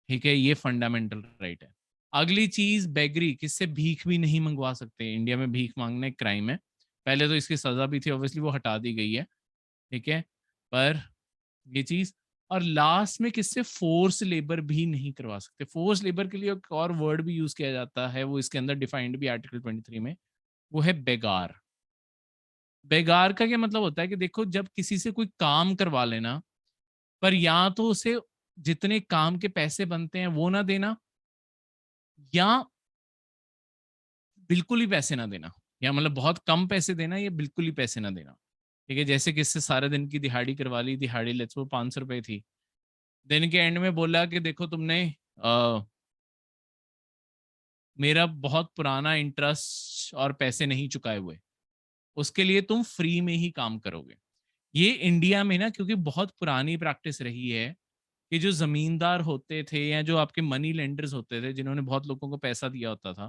ठीक है, ये फंडामेंटल राइट है। अगली चीज, बेगरी, किससे भीख भी नहीं मंगवा सकते, इंडिया में भीख मांगना एक क्राइम है। पहले तो इसकी सजा भी थी, ऑब्वियसली वो हटा दी गई है, ठीक है, पर ये चीज। और लास्ट में किससे फोर्स लेबर भी नहीं करवा सकते। फोर्स लेबर के लिए एक और वर्ड भी यूज किया जाता है, वो इसके अंदर डिफाइंड भी आर्टिकल 23 में, वो है बेगार। बेगार का क्या मतलब होता है कि देखो, जब किसी से कोई काम करवा लेना, पर या तो उसे जितने काम के पैसे बनते हैं वो ना देना, या बिल्कुल ही पैसे ना देना, या मतलब बहुत कम पैसे देना, या बिल्कुल ही पैसे ना देना, ठीक है। जैसे किससे सारे दिन की दिहाड़ी करवा ली, दिहाड़ी लेट्स वो 500 रुपए थी, दिन के एंड में बोला कि देखो तुमने मेरा बहुत पुराना इंटरेस्ट और पैसे नहीं चुकाए हुए, उसके लिए तुम फ्री में ही काम करोगे। ये इंडिया में ना, क्योंकि बहुत पुरानी प्रैक्टिस रही है कि जो जमींदार होते थे या जो आपके मनी लेंडर्स होते थे, जिन्होंने बहुत लोगों को पैसा दिया होता था,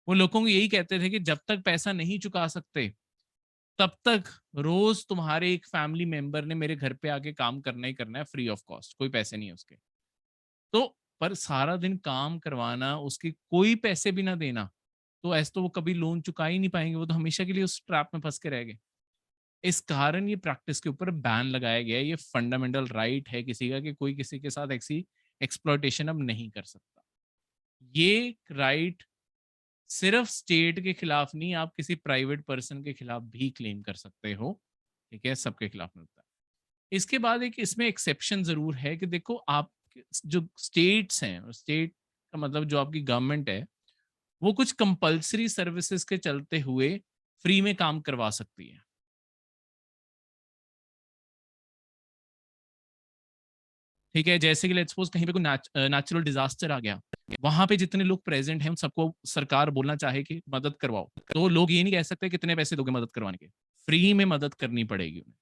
वो लोगों को यही कहते थे कि जब तक पैसा नहीं चुका सकते तब तक रोज तुम्हारे एक फैमिली मेंबर ने मेरे घर पे आके काम करना ही करना है, फ्री ऑफ कॉस्ट, कोई पैसे नहीं है उसके। तो पर सारा दिन काम करवाना, उसके कोई पैसे भी ना देना, तो ऐसे तो वो कभी लोन चुका ही नहीं पाएंगे, वो तो हमेशा के लिए उस ट्रैप में फंस के रह गए। इस कारण ये प्रैक्टिस के ऊपर बैन लगाया गया है। ये फंडामेंटल राइट है किसी का कि कोई किसी के साथ ऐसी एक्सप्लॉयटेशन अब नहीं कर सकता। ये राइट सिर्फ स्टेट के खिलाफ नहीं, आप किसी प्राइवेट पर्सन के खिलाफ भी क्लेम कर सकते हो, ठीक है, सबके खिलाफ मिलता है। इसके बाद एक इसमें एक्सेप्शन जरूर है कि देखो, आप जो स्टेट्स हैं, स्टेट का मतलब जो आपकी गवर्नमेंट है, वो कुछ कंपलसरी सर्विसेज के चलते हुए फ्री में काम करवा सकती है, ठीक है। जैसे कि लेट्स सपोज कहीं पे कोई नेचुरल डिजास्टर आ गया, वहां पे जितने लोग प्रेजेंट हैं उन सबको सरकार बोलना चाहे कि मदद करवाओ, तो लोग ये नहीं कह सकते कितने पैसे दोगे मदद करवाने के, फ्री में मदद करनी पड़ेगी उन्हें,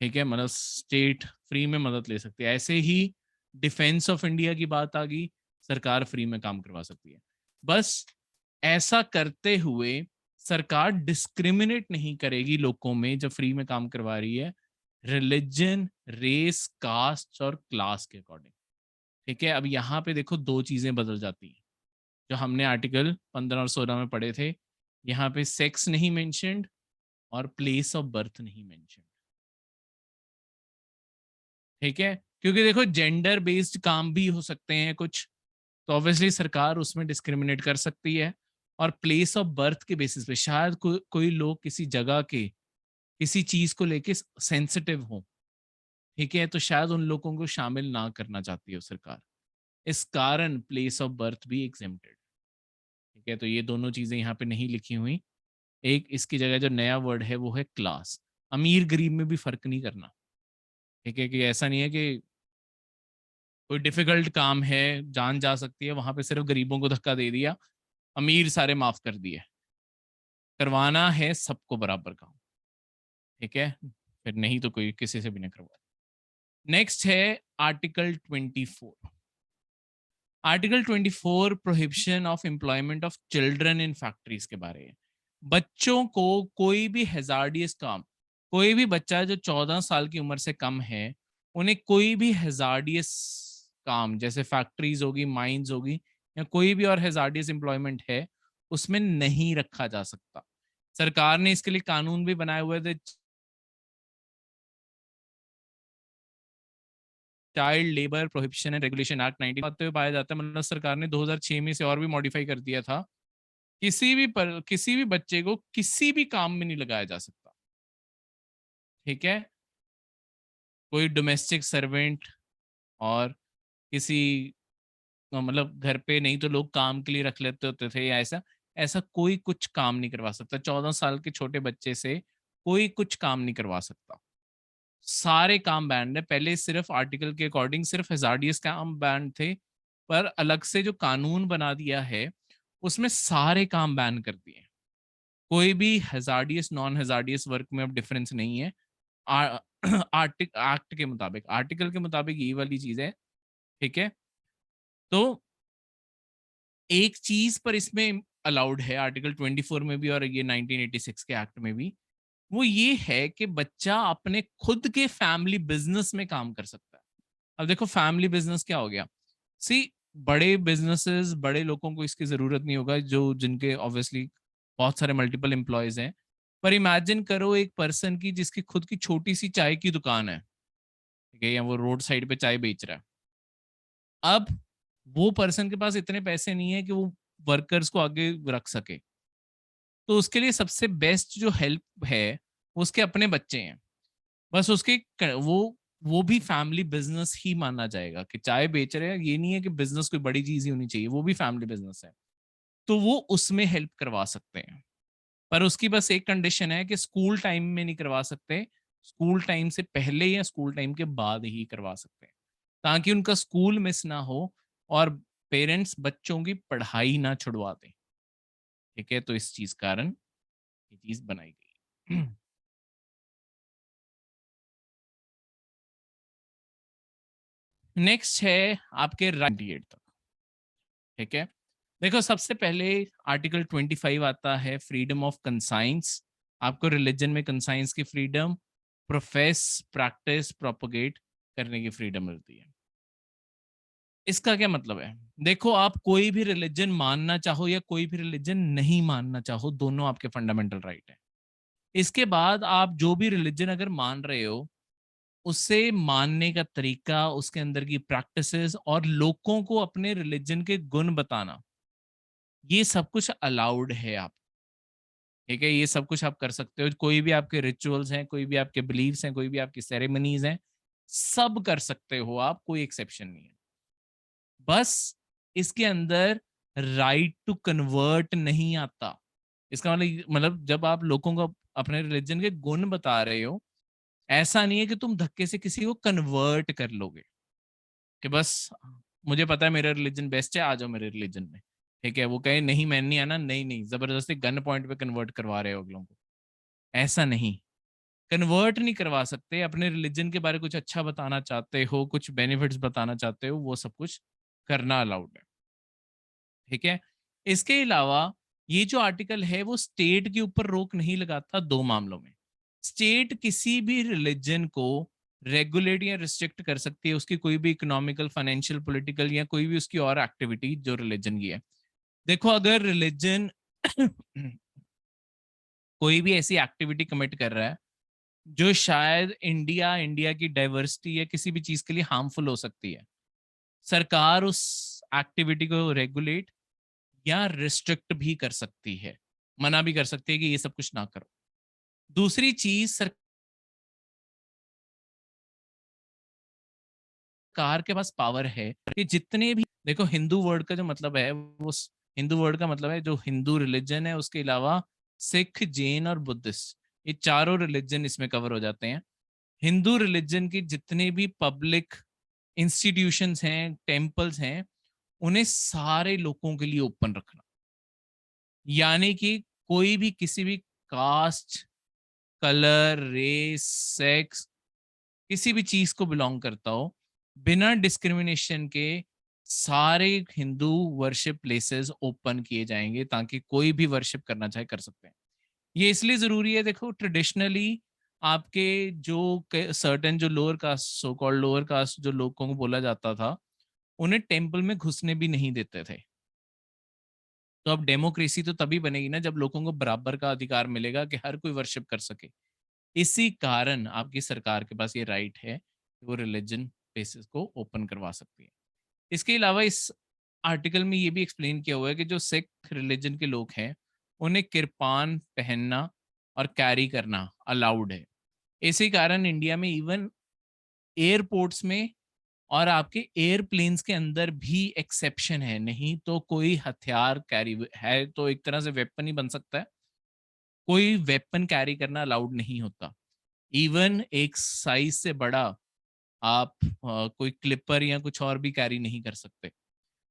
ठीक है। मतलब स्टेट फ्री में मदद ले सकती है। ऐसे ही डिफेंस ऑफ इंडिया की बात आ गई, सरकार फ्री में काम करवा सकती है। बस ऐसा करते हुए सरकार डिस्क्रिमिनेट नहीं करेगी लोगों में जब फ्री में काम करवा रही है, रिलीजन, रेस, कास्ट और क्लास के अकॉर्डिंग, ठीक है। अब यहाँ पे देखो, दो चीजें बदल जाती हैं जो हमने आर्टिकल 15 और 16 में पढ़े थे। यहाँ पे सेक्स नहीं मेंशन्ड और प्लेस ऑफ बर्थ नहीं मेंशन्ड, ठीक है। क्योंकि देखो, जेंडर बेस्ड काम भी हो सकते हैं कुछ, तो ऑब्वियसली सरकार उसमें डिस्क्रिमिनेट कर सकती है। और प्लेस ऑफ बर्थ के बेसिस पे शायद कोई लोग किसी जगह के किसी चीज को लेके सेंसिटिव हो, ठीक है, तो शायद उन लोगों को शामिल ना करना चाहती हो सरकार। इस कारण प्लेस ऑफ बर्थ भी एग्जेम्प्टेड। ठीक है, तो ये दोनों चीजें यहाँ पे नहीं लिखी हुई। एक इसकी जगह जो नया वर्ड है वो है क्लास। अमीर गरीब में भी फर्क नहीं करना। ठीक है, कि ऐसा नहीं है कि कोई डिफिकल्ट काम है, जान जा सकती है, वहां पे सिर्फ गरीबों को धक्का दे दिया, अमीर सारे माफ कर दिए। करवाना है सबको बराबर काम। ठीक है, फिर नहीं तो कोई किसी से भी नहीं करवा। नेक्स्ट है article 24। Article 24 prohibition of employment of children in factories के बारे में। बच्चों को कोई भी हैजार्डियस काम, कोई भी बच्चा जो 14 साल की उम्र से कम है, उन्हें कोई भी हैजार्डियस काम जैसे फैक्ट्रीज होगी, माइंस होगी, या कोई भी और हैजार्डियस एम्प्लॉयमेंट है, उसमें नहीं रखा जा सकता। सरकार ने इसके लिए कानून भी बनाए हुए थे, child labour prohibition and regulation act 19 आते हुए पाया जाता है। मतलब सरकार ने 2006 में से और भी मॉडिफाई कर दिया था। किसी भी बच्चे को किसी भी काम में नहीं लगाया जा सकता। ठीक है, कोई डोमेस्टिक सर्वेंट और किसी मतलब घर पे नहीं तो लोग काम के लिए रख लेते होते थे, या ऐसा ऐसा कोई कुछ काम नहीं करवा सकता। 14 साल के छोटे बच्चे से कोई कुछ काम नहीं करवा सकता। सारे काम बैंड है। पहले सिर्फ आर्टिकल के अकॉर्डिंग सिर्फ हजार्डियस काम बैंड थे, पर अलग से जो कानून बना दिया है उसमें सारे काम बैन कर दिए। कोई भी हजार्डियस नॉन हजार्डियस वर्क में अब डिफरेंस नहीं है। एक्ट के मुताबिक, आर्टिकल के मुताबिक ये वाली चीज है। ठीक है, तो एक चीज पर इसमें अलाउड है आर्टिकल 24 में भी और ये 1986 के एक्ट में भी, वो ये है कि बच्चा अपने खुद के फैमिली बिजनेस में काम कर सकता है। अब देखो फैमिली बिजनेस क्या हो गया। सी, बड़े बिजनेसेस, बड़े लोगों को इसकी जरूरत नहीं होगा, जो जिनके ऑब्वियसली बहुत सारे मल्टीपल एम्प्लॉयज हैं। पर इमेजिन करो एक पर्सन की जिसकी खुद की छोटी सी चाय की दुकान है, ठीक है, या वो रोड साइड पे चाय बेच रहा है। अब वो पर्सन के पास इतने पैसे नहीं है कि वो वर्कर्स को आगे रख सके, तो उसके लिए सबसे बेस्ट जो हेल्प है वो उसके अपने बच्चे हैं। बस उसके वो भी फैमिली बिजनेस ही माना जाएगा कि चाय बेच रहे हैं, ये नहीं है कि बिजनेस कोई बड़ी चीज ही होनी चाहिए, वो भी फैमिली बिजनेस है, तो वो उसमें हेल्प करवा सकते हैं। पर उसकी बस एक कंडीशन है कि स्कूल टाइम में नहीं करवा सकते, स्कूल टाइम से पहले या स्कूल टाइम के बाद ही करवा सकते हैं, ताकि उनका स्कूल मिस ना हो और पेरेंट्स बच्चों की पढ़ाई ना छुड़वा दें। ठीक है, तो इस चीज कारण ये चीज बनाई गई। नेक्स्ट है आपके राइट तक। ठीक है, देखो सबसे पहले आर्टिकल 25 आता है फ्रीडम ऑफ कंसाइंस। आपको रिलीजन में कंसाइंस की फ्रीडम, प्रोफेस, प्रैक्टिस, प्रोपोगेट करने की फ्रीडम मिलती है। इसका क्या मतलब है? देखो आप कोई भी रिलीजन मानना चाहो या कोई भी रिलीजन नहीं मानना चाहो, दोनों आपके फंडामेंटल राइट है। इसके बाद आप जो भी रिलीजन अगर मान रहे हो, उसे मानने का तरीका, उसके अंदर की प्रैक्टिसेस और लोगों को अपने रिलीजन के गुण बताना, ये सब कुछ अलाउड है आप। ठीक है, ये सब कुछ आप कर सकते हो। कोई भी आपके रिचुअल्स हैं, कोई भी आपके बिलीव्स हैं, कोई भी आपकी सेरेमनीज हैं, सब कर सकते हो आप, कोई एक्सेप्शन नहीं है। बस इसके अंदर राइट टू कन्वर्ट नहीं आता। इसका मतलब जब आप लोगों को अपने रिलीजन के गुण बता रहे हो, ऐसा नहीं है कि तुम धक्के से किसी को कन्वर्ट कर लोगे कि बस मुझे पता है मेरा रिलीजन बेस्ट है, आ जाओ मेरे रिलीजन में। ठीक है, वो कहे नहीं मैं नहीं आना, नहीं नहीं, जबरदस्ती गन पॉइंट पे कन्वर्ट करवा रहे हो अगलों को। ऐसा नहीं, कन्वर्ट नहीं करवा सकते। अपने रिलीजन के बारे में कुछ अच्छा बताना चाहते हो, कुछ बेनिफिट्स बताना चाहते हो, वो सब कुछ करना अलाउड है। ठीक है, इसके अलावा ये जो आर्टिकल है वो स्टेट के ऊपर रोक नहीं लगाता दो मामलों में। स्टेट किसी भी रिलीजन को रेगुलेट या रिस्ट्रिक्ट कर सकती है, उसकी कोई भी इकोनॉमिकल, फाइनेंशियल, पॉलिटिकल या कोई भी उसकी और एक्टिविटी जो रिलीजन की है। देखो अगर रिलीजन कोई भी ऐसी एक्टिविटी कमिट कर रहा है जो शायद इंडिया की डाइवर्सिटी या किसी भी चीज के लिए हार्मफुल हो सकती है, सरकार उस एक्टिविटी को रेगुलेट या रिस्ट्रिक्ट भी कर सकती है, मना भी कर सकती है कि ये सब कुछ ना करो। दूसरी चीज, सरकार के पास पावर है कि जितने भी, देखो हिंदू वर्ड का जो मतलब है वो हिंदू वर्ड का मतलब है जो हिंदू रिलीजन है, उसके अलावा सिख, जैन और बुद्धिस्ट, ये चारों रिलीजन इसमें कवर हो जाते हैं। हिंदू रिलीजन की जितने भी पब्लिक इंस्टीट्यूशंस हैं, टेम्पल्स हैं, उन्हें सारे लोगों के लिए ओपन रखना, यानी कि कोई भी किसी भी कास्ट, कलर, रेस, सेक्स, किसी भी चीज को बिलोंग करता हो, बिना डिस्क्रिमिनेशन के सारे हिंदू वर्शिप प्लेसेस ओपन किए जाएंगे ताकि कोई भी वर्शिप करना चाहे कर सकते हैं। ये इसलिए जरूरी है, देखो ट्रेडिशनली आपके जो सर्टेन जो lower caste, so called lower caste जो लोगों को बोला जाता था, उन्हें टेम्पल में घुसने भी नहीं देते थे। तो अब डेमोक्रेसी तो तभी बनेगी ना जब लोगों को बराबर का अधिकार मिलेगा कि हर कोई वर्शिप कर सके। इसी कारण आपकी सरकार के पास ये राइट है कि वो रिलीजन प्लेसेस को ओपन करवा सकती है। इसके अलावा इस आर्टिकल में ये भी एक्सप्लेन किया हुआ है कि जो सिख रिलीजन के लोग हैं, उन्हें किरपान पहनना और कैरी करना अलाउड है। इसी कारण इंडिया में इवन एयरपोर्ट्स में और आपके एयरप्लेन्स के अंदर भी एक्सेप्शन है, नहीं तो कोई हथियार कैरी है तो एक तरह से वेपन ही बन सकता है, कोई वेपन कैरी करना अलाउड नहीं होता। इवन एक साइज से बड़ा आप कोई क्लिपर या कुछ और भी कैरी नहीं कर सकते।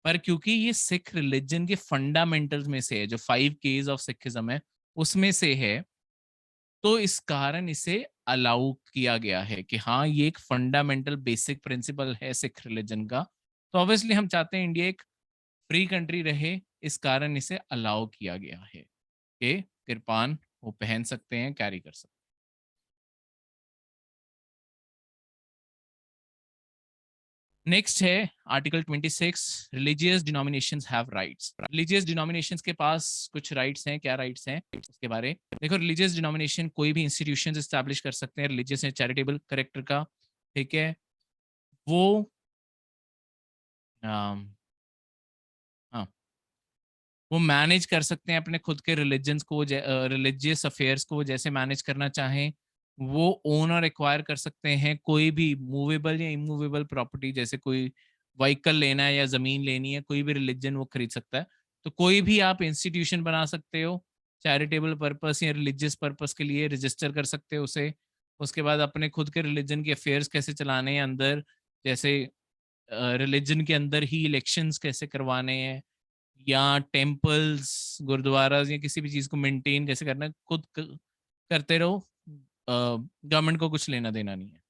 पर क्योंकि ये सिख रिलीजन के फंडामेंटल्स में से है, जो 5 केज ऑफ सिखिज्म है उसमें से है, तो इस कारण इसे अलाउ किया गया है कि हाँ ये एक फंडामेंटल बेसिक प्रिंसिपल है सिख रिलीजन का। तो ऑब्वियसली हम चाहते हैं इंडिया एक फ्री कंट्री रहे, इस कारण इसे अलाउ किया गया है कि किरपान वो पहन सकते हैं, कैरी कर सकते हैं। नेक्स्ट है article 26, religious denominations have rights. Religious denominations के पास कुछ राइट्स हैं। क्या राइट्स हैं उसके बारे, देखो रिलीजियस डिनोमिनेशन कोई भी इंस्टीट्यूशंस एस्टैब्लिश कर सकते हैं रिलीजियस या चैरिटेबल करेक्टर का, ठीक है। वो हाँ, वो मैनेज कर सकते हैं अपने खुद के रिलीजन्स को, रिलीजियस अफेयर्स को जैसे मैनेज करना चाहें। वो ओन और एक्वायर कर सकते हैं कोई भी मूवेबल या इमूवेबल प्रॉपर्टी, जैसे कोई व्हीकल लेना है या जमीन लेनी है, कोई भी रिलीजन वो खरीद सकता है। तो कोई भी आप इंस्टीट्यूशन बना सकते हो चैरिटेबल पर्पस या रिलीजियस पर्पस के लिए, रजिस्टर कर सकते हो उसे। उसके बाद अपने खुद के रिलीजन के अफेयर्स कैसे चलाने हैं अंदर, जैसे रिलीजन के अंदर ही इलेक्शंस कैसे करवाने हैं, या टेम्पल्स, गुरुद्वाराज या किसी भी चीज को मेंटेन कैसे करना है, खुद करते रहो, गवर्नमेंट को कुछ लेना देना नहीं है।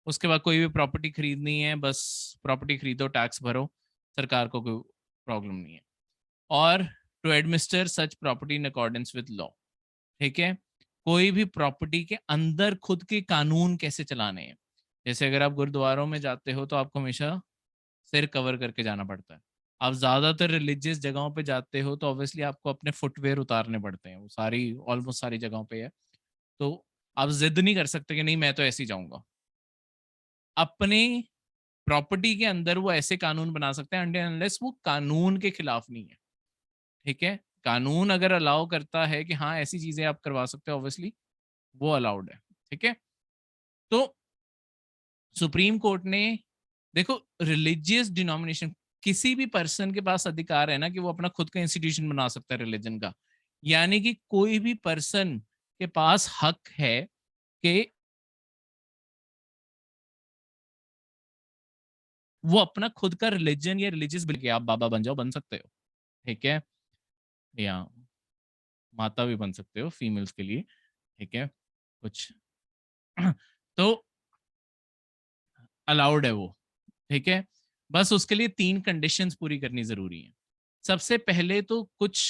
उसके बाद कोई भी प्रॉपर्टी खरीदनी है, बस प्रॉपर्टी खरीदो, टैक्स भरो, सरकार को कोई प्रॉब्लम नहीं है। और to administer such property in accordance with law, ठीक है। कोई भी प्रॉपर्टी के अंदर खुद के कानून कैसे चलाने हैं, जैसे अगर आप गुरुद्वारों में जाते हो तो आपको हमेशा सिर कवर करके जाना पड़ता है। आप ज्यादातर रिलीजियस जगहों पे जाते हो तो ऑब्वियसली आपको अपने फुटवेयर उतारने पड़ते हैं, वो सारी ऑलमोस्ट सारी जगहों पे है। तो आप जिद नहीं कर सकते कि नहीं मैं तो ऐसे ही जाऊंगा। अपने प्रॉपर्टी के अंदर वो ऐसे कानून बना सकते हैं अनलेस वो कानून के खिलाफ नहीं है, ठीक है। कानून अगर अलाउ करता है कि हाँ ऐसी चीजें आप करवा सकते हो, ऑब्वियसली वो अलाउड है, ठीक है। तो सुप्रीम कोर्ट ने, देखो रिलीजियस डिनोमिनेशन, किसी भी पर्सन के पास अधिकार है ना कि वो अपना खुद का इंस्टीट्यूशन बना सकता है रिलीजन का, यानी कि कोई भी पर्सन के पास हक है कि वो अपना खुद का रिलीजन या रिलीजियस बिल के, आप बाबा बन जाओ, बन सकते हो, ठीक है, या माता भी बन सकते हो फीमेल्स के लिए, ठीक है, कुछ तो अलाउड है वो, ठीक है। बस उसके लिए 3 कंडीशंस पूरी करनी जरूरी है। सबसे पहले तो कुछ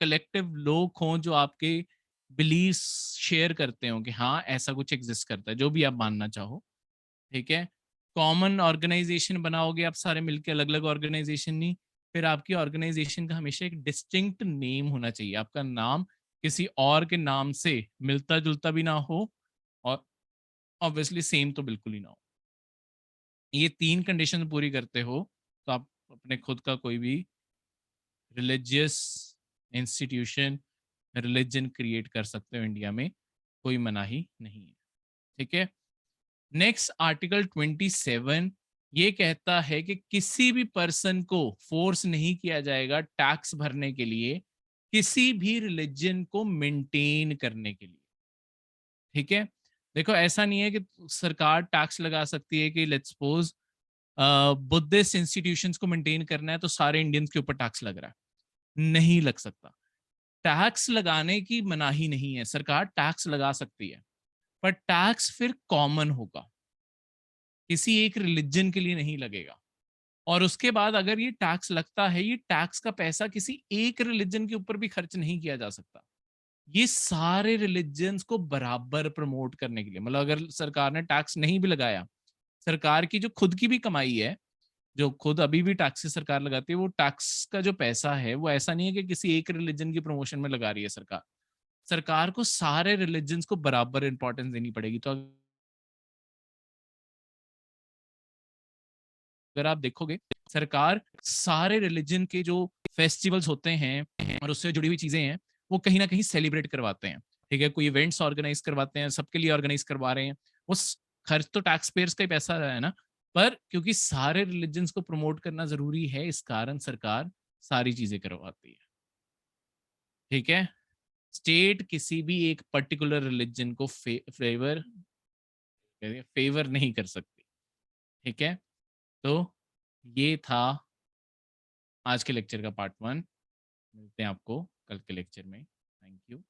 कलेक्टिव लोग हों जो आपके बिलीव्स शेयर करते हो कि हाँ ऐसा कुछ एग्जिस्ट करता है, जो भी आप मानना चाहो, ठीक है। कॉमन ऑर्गेनाइजेशन बनाओगे आप सारे मिलके, अलग अलग ऑर्गेनाइजेशन नहीं। फिर आपकी ऑर्गेनाइजेशन का हमेशा एक डिस्टिंक्ट नेम होना चाहिए, आपका नाम किसी और के नाम से मिलता जुलता भी ना हो, और ऑब्वियसली सेम तो बिल्कुल ही ना हो। ये 3 कंडीशन पूरी करते हो तो आप अपने खुद का कोई भी रिलीजियस इंस्टीट्यूशन, रिलीजन क्रिएट कर सकते हो इंडिया में, कोई मनाही नहीं है, ठीक है। नेक्स्ट आर्टिकल 27, ये कहता है कि किसी भी पर्सन को फोर्स नहीं किया जाएगा टैक्स भरने के लिए, किसी भी रिलीजन को मेंटेन करने के लिए। ठीक है, देखो ऐसा नहीं है कि सरकार टैक्स लगा सकती है कि लेट्स सपोज बुद्धिस्ट इंस्टीट्यूशंस को मेंटेन करना है तो सारे इंडियंस के ऊपर टैक्स लग रहा है, नहीं लग सकता। टैक्स लगाने की मनाही नहीं है, सरकार टैक्स लगा सकती है, पर टैक्स फिर कॉमन होगा, किसी एक रिलीजन के लिए नहीं लगेगा। और उसके बाद अगर ये टैक्स लगता है, ये टैक्स का पैसा किसी एक रिलीजन के ऊपर भी खर्च नहीं किया जा सकता, ये सारे रिलीजन्स को बराबर प्रमोट करने के लिए। मतलब अगर सरकार ने टैक्स नहीं भी लगाया, सरकार की जो खुद की भी कमाई है, जो खुद अभी भी टैक्सेस सरकार लगाती है, वो टैक्स का जो पैसा है वो ऐसा नहीं है कि किसी एक रिलीजन की प्रमोशन में लगा रही है सरकार। सरकार को सारे रिलीजन्स को बराबर इंपॉर्टेंस देनी पड़ेगी। तो अगर आप देखोगे, सरकार सारे रिलीजन के जो फेस्टिवल्स होते हैं और उससे जुड़ी हुई चीजें हैं, वो कहीं ना कहीं सेलिब्रेट करवाते हैं। ठीक है, कोई इवेंट्स ऑर्गेनाइज करवाते हैं, सबके लिए ऑर्गेनाइज करवा रहे हैं, वो खर्च तो टैक्स पेयर्स का ही पैसा है ना। पर क्योंकि सारे रिलीजन्स को प्रमोट करना जरूरी है, इस कारण सरकार सारी चीजें करवाती है। ठीक है, स्टेट किसी भी एक पर्टिकुलर रिलीजन को फेवर नहीं कर सकती। ठीक है, तो ये था आज के लेक्चर का पार्ट 1। मिलते हैं आपको कल के लेक्चर में। Thank you.